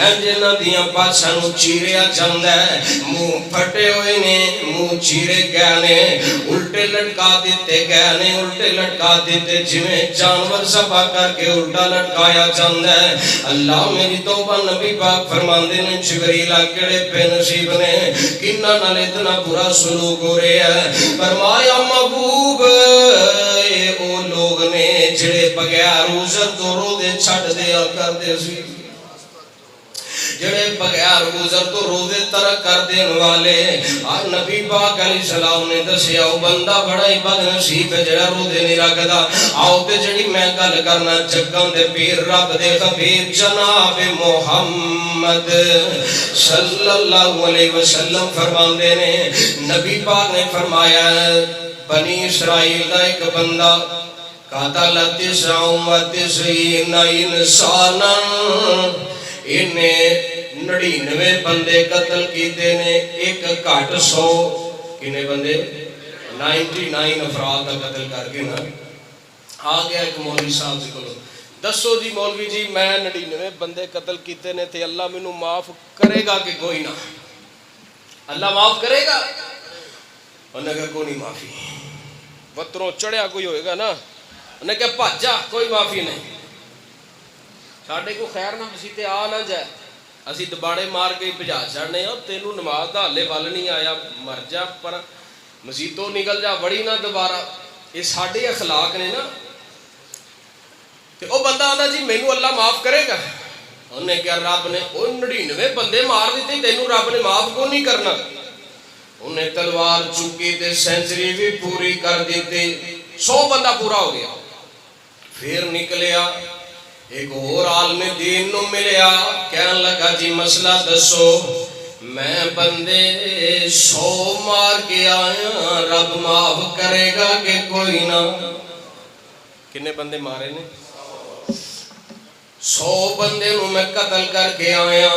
انج انہاں دیاں باچاں نوں چیریا جاندا ہے منہ پھٹے ہوئے نے منہ چیرے گئے نے الٹے لٹکا دیتے گئے نے الٹے لٹکا دیتے جویں جانور ذبح کر کے الٹا لٹکایا جاندا ہے اللہ میری توبہ نبی پاک فرماندے نے جبریل کیڑے بے نصیب نے کناں نال اتنا برا سلوک ہو رہا ہے فرمایا محبوب او لوگ نے جڑے بغیر عذر تو روزے چھڈ دیا کردے سی جڑے بغیر عذر تو روزے ترک کر دین والے اور نبی پاک علیہ السلام نے دسیا او بندہ بڑا ہی بد نصیب ہے جڑا روزے نہیں رکھدا آؤ تے جڑی میں گل کرنا جگاں دے پیر رب دے حبیب جناب محمد صلی اللہ علیہ وسلم فرماندے نے نبی پاک نے فرمایا بنی اسرائیل دا ایک بندہ قاتل 99 انسانا انہیں 99 بندے قتل کیتے نے ایک گھٹ 100 کنے بندے 99 افراد کا قتل کر کے نا آ گیا ایک مولوی صاحب سے کلو دسو جی مولوی جی میں 99 بندے قتل کیتے نے تھے اللہ مینوں معاف کرے گا کہ کوئی نہ اللہ معاف کرے گا انہیں کہا کوئی نہیں معافی وطروں چڑھیا کوئی ہوئے گا نا انہیں کہا بھاجا کوئی معافی نہیں ساڑھے کو خیر نہ اسی تے آ نہ جائے اسی دباڑے مار کے بجا چڑھنے اور تینوں نماز دا حلے وال نہیں آیا مر جا پر مزید تو نکل جا وڑی نہ دوبارہ یہ ساڑھے اخلاق نے نا وہ بندہ آتا جی مینو اللہ معاف کرے گا. انہیں کیا رب نے 99 بندے مار دیتے تینوں رب نے معاف کو نہیں کرنا. انہیں تلوار چکی تے سینچری بھی پوری کر دیتے 100 بندہ پورا ہو گیا. پھر نکلیا ایک اور عالم دین نو ملیا کہنے لگا جی مسئلہ دسو. میں بندے 100 مار کے آیا رب معاف کرے گا کہ کوئی نہ. کنے بندے مارے نے 100 بندے نو میں قتل کر کے آیا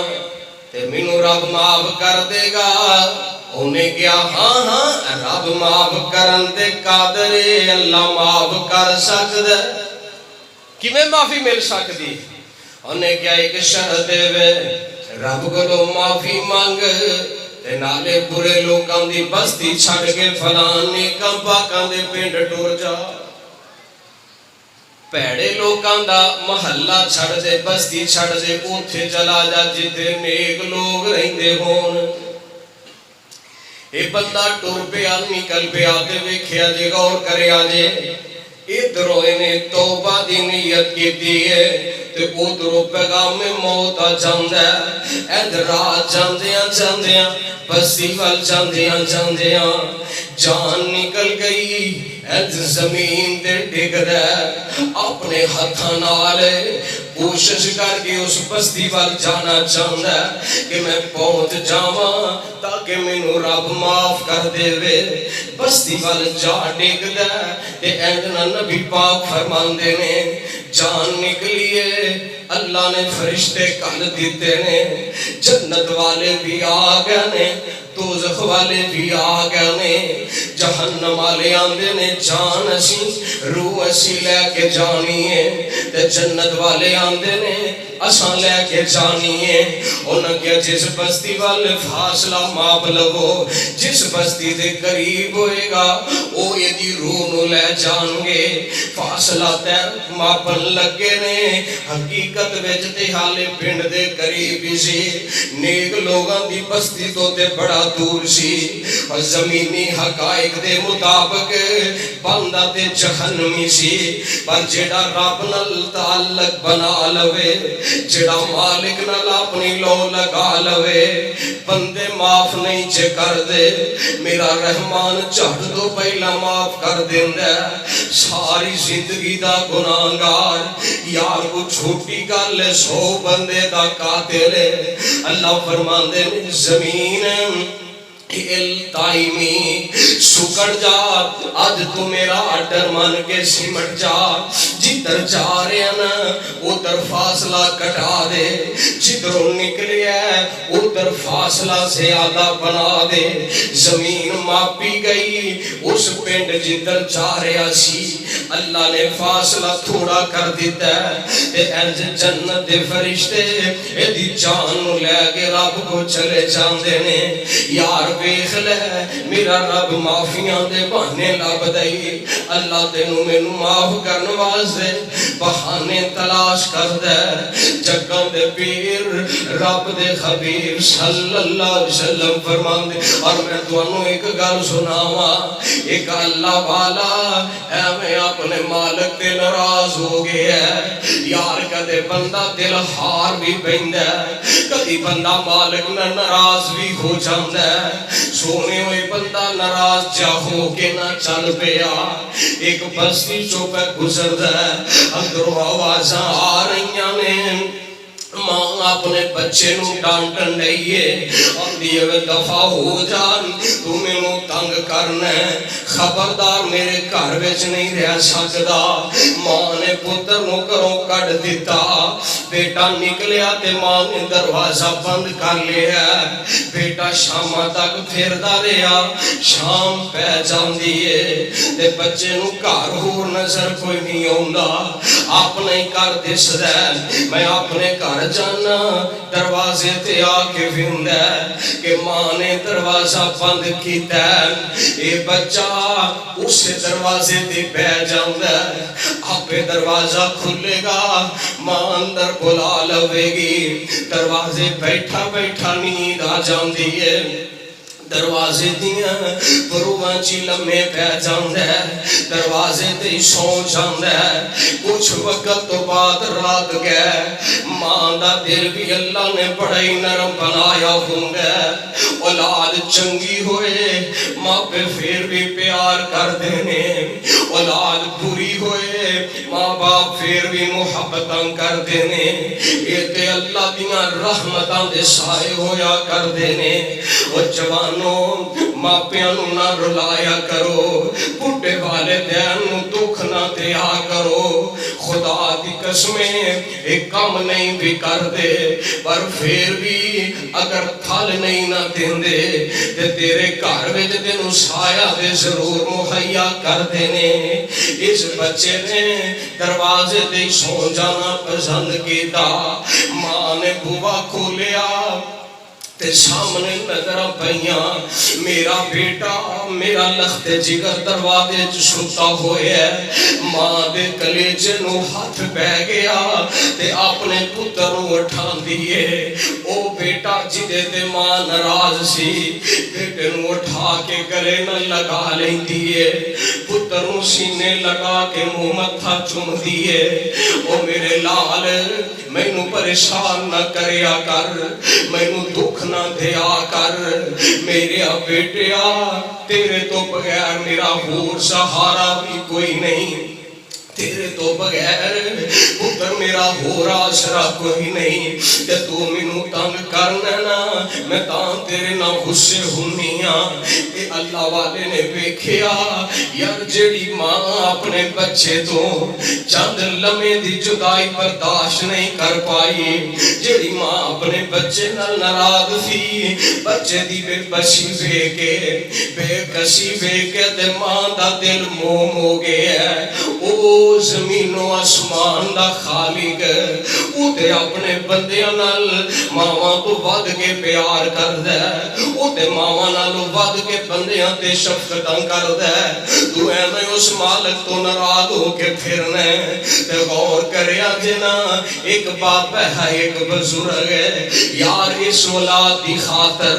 تے مینوں رب معاف کر دے گا. انہیں کیا ہاں ہاں رب معاف کرن تے قادر ہے اللہ معاف کر سکدا. کیویں معافی مل سکدی؟ انہیں کیا ایک شرط دے رب کو معافی مانگ تے نالے برے لوکاں دی بستی چھڑ کے فلان نیکاں پاکاں دے پنڈ ٹر جا. پیڑے لوکاں دا محلہ چھڑ دے بستی چھڑ دے اوتھے چلا جا جتے نیک لوگ رہندے ہون. اے بندہ ٹر پیا نکل پیا تے ویکھیا جے غور کریا جے ادھروں انہیں توبہ دی نیت کیتی ہے تے ادھروں پیغام موت آ جاندا ہے. ادھر رات جاندیاں جاندیاں بستی وال جاندیاں جاندیاں جان نکل گئی. ادھر زمین تے ڈگ رہا اپنے ہتھاں نال کوشش کر کے اس بستی وال جانا چاہندا ہے کہ میں پہنچ جاواں تاکہ مینوں رب معاف کر دے وے. بستی وال جا ڈگدا تے ایندا نبی پاک فرماندے نے جان نکلی ہے اللہ نے فرشتے کل دیتے نے جنت والے بھی آ گئے نے دوزخ والے بھی آ گئے نے جہنم والے آندے نے جان اسی روح اسی لے کے جانی ہے تے جنت والے آندے نے اساں لے کے جانی ہے. انہاں کیا جس بستی والے فاصلہ ماپ لگو جس بستی دے قریب ہوئے گا او یہ دی روح نو لے جان گے. فاصلہ تے ماپن لگے نے حقیقت وچ تے حالے پنڈ دے قریب ہی سی نیک لوگاں دی بستی تو تے بڑا دور سی. اور زمینی حقائق دے مطابق بندہ تے جہنمی سی. پر جڑا رب نال تعلق بنا لوے جڑا مالک نال اپنی لو لگا لوے بندے معاف نہیں چے کر دے میرا رحمان جھٹ تو پہلا معاف کر دیندا ہے. ساری زندگی دا گناہگار یار کو چھوٹی گل 100 بندے دا قاتل ہے. اللہ فرماندے نے زمین التائمی سکڑ جا آج تو میرا آڈر مان کے سمٹ جا جدھر جا رہے ہیں نا ادھر فاصلہ کٹا دے جدھروں نکلے ہے ادھر فاصلہ زیادہ بنا دے. زمین ماپی گئی اس پنڈ جدھر جا رہا سی اللہ نے فاصلہ تھوڑا کر دیتا ہے تے انج جنت دے فرشتے ایدی جان لے کے رب کو چلے جاندے نے. یار ویکھ لے میرا رب معافیاں دے بہانے لب دئی اللہ تینوں مینوں معاف کرن واسطے بہانے تلاش کردا ہے. جگاں دے پیر رب دے حبیب صلی اللہ علیہ وسلم فرماندے اور میں تانوں ایک گل سناواں ایک اللہ والا ایویں اپنے مالک تے ناراض ہو گیا ہے. یار کدے بندہ دل ہار بھی پیندا ہے کدی بندہ مالک نال ناراض بھی ہو جاندا ہے. سونے ہوئے بندہ ناراض جا ہو کے نہ چل پیا ایک بستی چوں پہ گزردا ہے اندروں آوازاں آ رہیاں نے ماں اپنے بچے نو ڈانٹن لئی ہے آندی ہے دفع ہو جان تو مینوں تنگ کرنا ہے خبردار میرے گھر وچ نہیں رہ سکدا. ماں نے پتر نو گھروں کڈ دتا بیٹا نکلیا تے ماں نے دروازہ بند کر لیا. بیٹا شام تک پھردا رہیا شام پہ جاندی ہے تے بچے نو گھر ہور نظر کوئی نہیں آوندا اپنے گھر دسدا میں اپنے گھر جانا دروازے تے آ کے ویندا کہ ماں نے دروازہ بند کیتا اے بچہ اس دروازے تے بیٹھ جاندا آپے دروازہ کھلے گا ماں اندر بلا لوے گی دروازے بیٹھا بیٹھا نیند آ جاندی ہے. دروازے دیاں پروواں چی لمے پہ جاندہ ہے، دروازے تے سو جاندہ ہے، کچھ وقت تو بعد رات گئے، ماں دا دل بھی اللہ نے بڑا ہی نرم بنایا ہوں گے، اولاد چنگی ہوئے ماں پہ پھر بھی پیار کر دینے، اولاد بری ہوئے ماں باپ پھر بھی محبتاں کر دینے، یہ تے اللہ دیاں رحمتاں دے سائے ہویا کر دینے۔ وہ جوانوں ماں پیانوں نہ رلایا کرو، بڑھے والدین دکھ نہ دیا کرو، خدا دی قسمیں ایک کام نہیں بھی کر دے پر پھر بھی اگر پھل نہیں نہ دیں دے تے تیرے گھر وچ تینوں سایہ دے ضرور مہیا کر دینے۔ اس بچے نے دروازے تے سو جانا پسند کیتا، ماں نے بوا کھولیا تے سامنے نظر پئیاں، میرا بیٹا میرا لخت جگر دروازے ستا ہوئے ہے، ماں دے کلیجے نو ہاتھ پہ گیا تے اپنے پتر نو اٹھان دیئے، او بیٹا جدے تے ماں ناراض سی بیٹے نو اٹھا کے گلے نہ لگا لیں دیئے، پتر نو سینے لگا کے منہ متھا چوم دیئے، او میرے لال مینوں پریشان نہ کریا کر، مینوں دکھ نہ دیا کر، میرے بیٹیا تیرے تو بغیر میرا اور سہارا بھی کوئی نہیں، تیرے تو بغیر پتر میرا ہور آسرا کوئی نہیں، تے تو مینوں تنگ کرنا نا میں تاں تیرے نہ غصے ہونیاں۔ اے اللہ والے نے ویکھیا یار جیڑی ماں اپنے بچے تو چند لمحے دی جدائی برداشت نہیں کر پائی، جیڑی ماں اپنے بچے نال ناراض سی، بچے دی بے بسی بے کسی تے ماں دا دل موم ہو گیا ہے، او زمین و آسمان دا خالق او تے اپنے بندیاں نال ماواں تو ود کے پیار کردا ہے، او تے ماواں نالوں ود کے بندیاں تے شفقتاں کردا ہے، تو ایویں اس مالک تو ناراض ہو کے پھرنا ہے تے غور کریا جنا ایک باپ ہے ایک بزرگ ہے، یار اس اولاد دی خاطر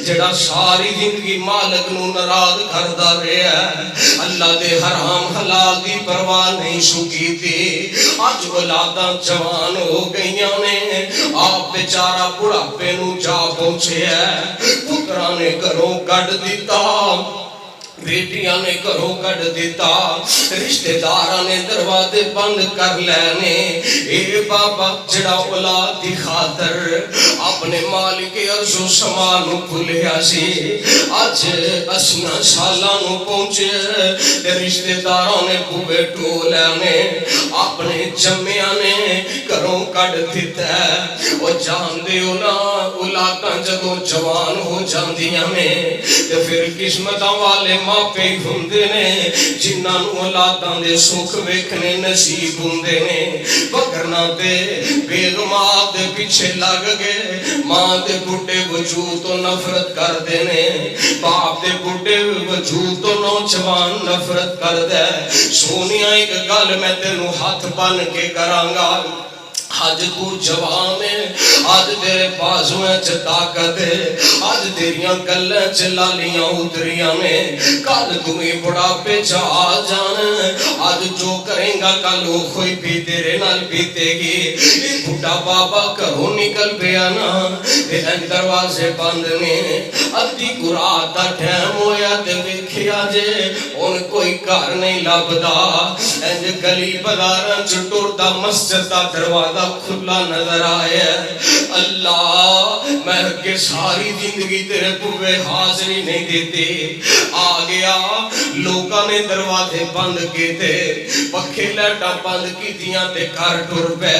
جڑا ساری زندگی مالک نو ناراض کردا رہیا ہے، اللہ دے حرام حلال دی پرواہ نہیں شکی تھی، آج اولاداں جوان ہو گئیاں نے، آپ بیچارہ بڑھاپے نو جا پہنچے ہے، پتران نے گھروں کٹ دیتا، بیٹیاں نے گھروں کٹ دیتا، رشتہ داراں نے دروازے بند کر لینے، اے بابا جڑا اولاد دی خاطر اپنے مالک عرش و سما نو بھولیا سی، اج 80 سالاں نو پہنچے تے رشتہ داراں نے بوے ٹولے نے اپنے جمیاں نے گھروں کٹ دیتا ہے، او جان دیو نا اولاداں جدوں جوان ہو جاندیاں نے تے پھر قسمتاں والے ماپے ہوندے نے جنہاں نوں اولاداں دے سکھ ویکھنے نصیب ہوندے نے، وگرنہ تے بیگماں دے پیچھے لگ گئے، ماں دے بڈھے وجود تو نفرت کر دینے، باپ دے بڈھے وجود تو نوجوان نفرت کر دے۔ سونیا ایک گل میں تینوں ہاتھ بن کے کراں گا، آج تو جوان ہے، آج تیرے بازویں چ طاقت ہے، آج تیریاں گلیں چ لالیاں اتریاں نے، کل تمہیں بڑھاپے چ آ جانا، آج جو کریں گا کل وہ کوئی بھی تیرے نال بیتے گی، یہ بڑھا بابا گھروں نکل پیا نا تے دروازے بند نے، ادھی رات دا ٹائم ہویا تے ویکھیا جے ہن کوئی گھر نہیں لبدا، انج گلی بازاراں چ ٹردا مسجد دا دروازہ کھلا نظر آیا، اللہ میں کہ ساری زندگی تیرے بوے حاضری نہیں دیتی، آ گیا لوگاں نے دروازے بند کیتے، پکھے لائٹاں بند کیتیاں تے گھر ٹر پے،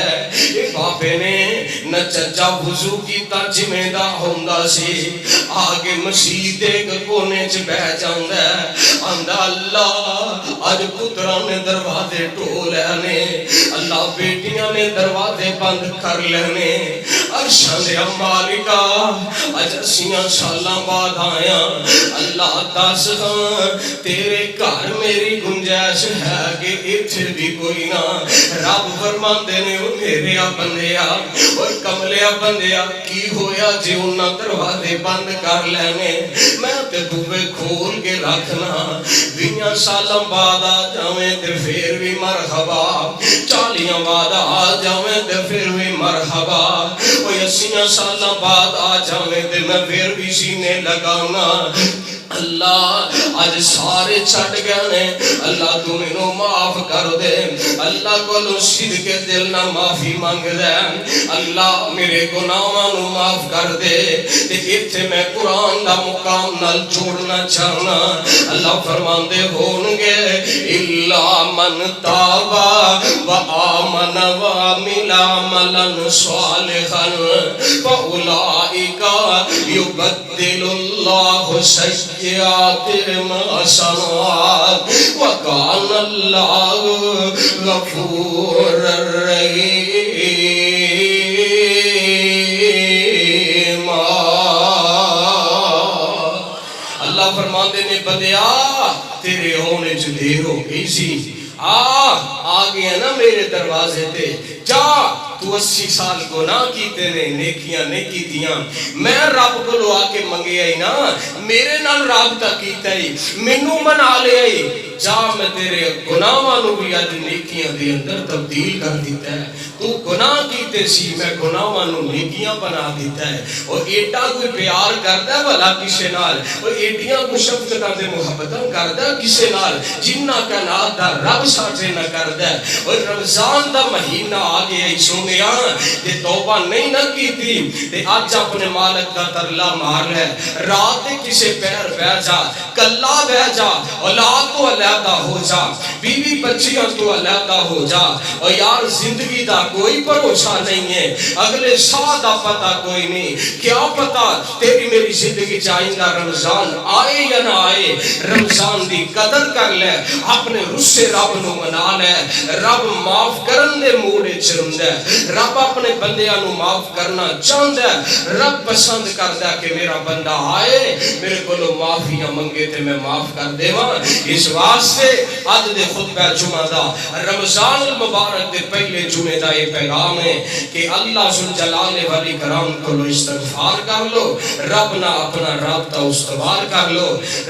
اے بابے نے نہ چچا وضو کیتا جویں دا ہوندا سی، آگے مسجد دے کونے چ بیٹھ جاندا ہے، آندا اللہ اج پتراں نے دروازے ٹولے نے، اللہ بیٹیاں نے دروازے بند کر لینے، عرشاں دے مالکا اج اسیاں سالاں بعد آیا اللہ دس تیرے گھر میری گنجائش ہے کہ اتھے بھی کوئی نہ رب فرماندے نے او میرے بندیا اور کملیا بندیا کی ہویا جی انہاں دروازے بند کر لینے میں تے بوے کھول کے رکھنا 20 سالاں بعد آ جاویں تے پھر بھی مرحبا 40 بعد آ جاویں تے پھر بھی مرحبا 80 سالاں بعد آ جاویں تے میں پھر بھی سینے لگانا اللہ آج سارے چھٹ گئے نے اللہ تو مینوں معاف کر دے اللہ کو صدق دل نہ معافی مانگ دے اللہ میرے گناہاں نو معاف کر دے تے ایتھے میں قرآن دا مقام نال جوڑنا چاہنا اللہ فرماندے ہون گے الا من تابا و آمن و عمل عملا صالحا فاولئک یبدل اللہ سیئاتہم حسنات وکان اللہ غفور رحیم اللہ فرماندے نے بندیا تیرے ہونے چ دیر ہو گئی سی آ گیا نا میرے دروازے تے جا تو 80 سال گناہ کیتے نے نیکیاں نہیں کیتیاں میں رب کو لو آ کے منگے آئی نا میرے نال رابطہ کیتا ہی مینوں منا لے آئی جا میں تیرے گناہاں نو بھی اج نیکیاں دے اندر تبدیل کر دیتا ہے تو گناہ کیتے سی میں گناہاں نو نیکیاں بنا دیتا ہے اور ایڈا کوئی پیار کردا ہے بھلا کسے نال اور ایڈیاں کوئی شفقتاں تے محبتاں کردا ہے کسے نال جنہ کائنات دا رب ساڈے نہ کردا ہے اور رمضان دا مہینہ آ گیا ہے سونیا تے توبہ نہیں نہ کیتی تے اج اپنے مالک دا ترلا مار ہے رات تے کسے پیر بہ جا کلا بہ جا اولاد تو علیحدہ ہو جا بیوی بچیاں تو علیحدہ ہو جا اور یار زندگی دا کوئی بھروسہ نہیں ہے اگلے سال دا پتہ کوئی نہیں کیا پتہ تیری میری زندگی چاہیندہ رمضان آئے یا نہ آئے رمضان دی قدر کر لے اپنے رسے رب نو منا لے رب معاف کرن دے موڑے چرندہ رب اپنے بندیاں نو معاف کرنا چاہندہ رب پسند کردہ کہ میرا بندہ آئے میرے کو لو معافیاں منگے تے میں معاف کر دے وہاں اس واسطے آج دے خطبہ جمعہ دا رمضان المبارک دے پہلے جمعہ دا یہ پیغام ہے کہ اللہ ذوالجلال والی کرام کو لو استغفار کر لو رب نہ اپنا رابطہ استوار کر لو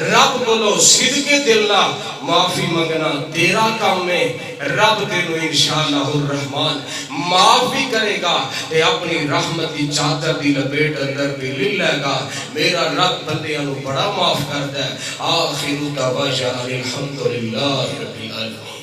رب کو لو صدق دل نہ معافی منگنا تیرا کام ہے رب تینو انشاءاللہ الرحمن معاف بھی کرے گا تے اپنی رحمتی چادر دی لپیٹ اندر بھی لے لے گا میرا رب بندیاں نو بڑا معاف کرتا ہے آخر دعوانا الحمدللہ رب العالمین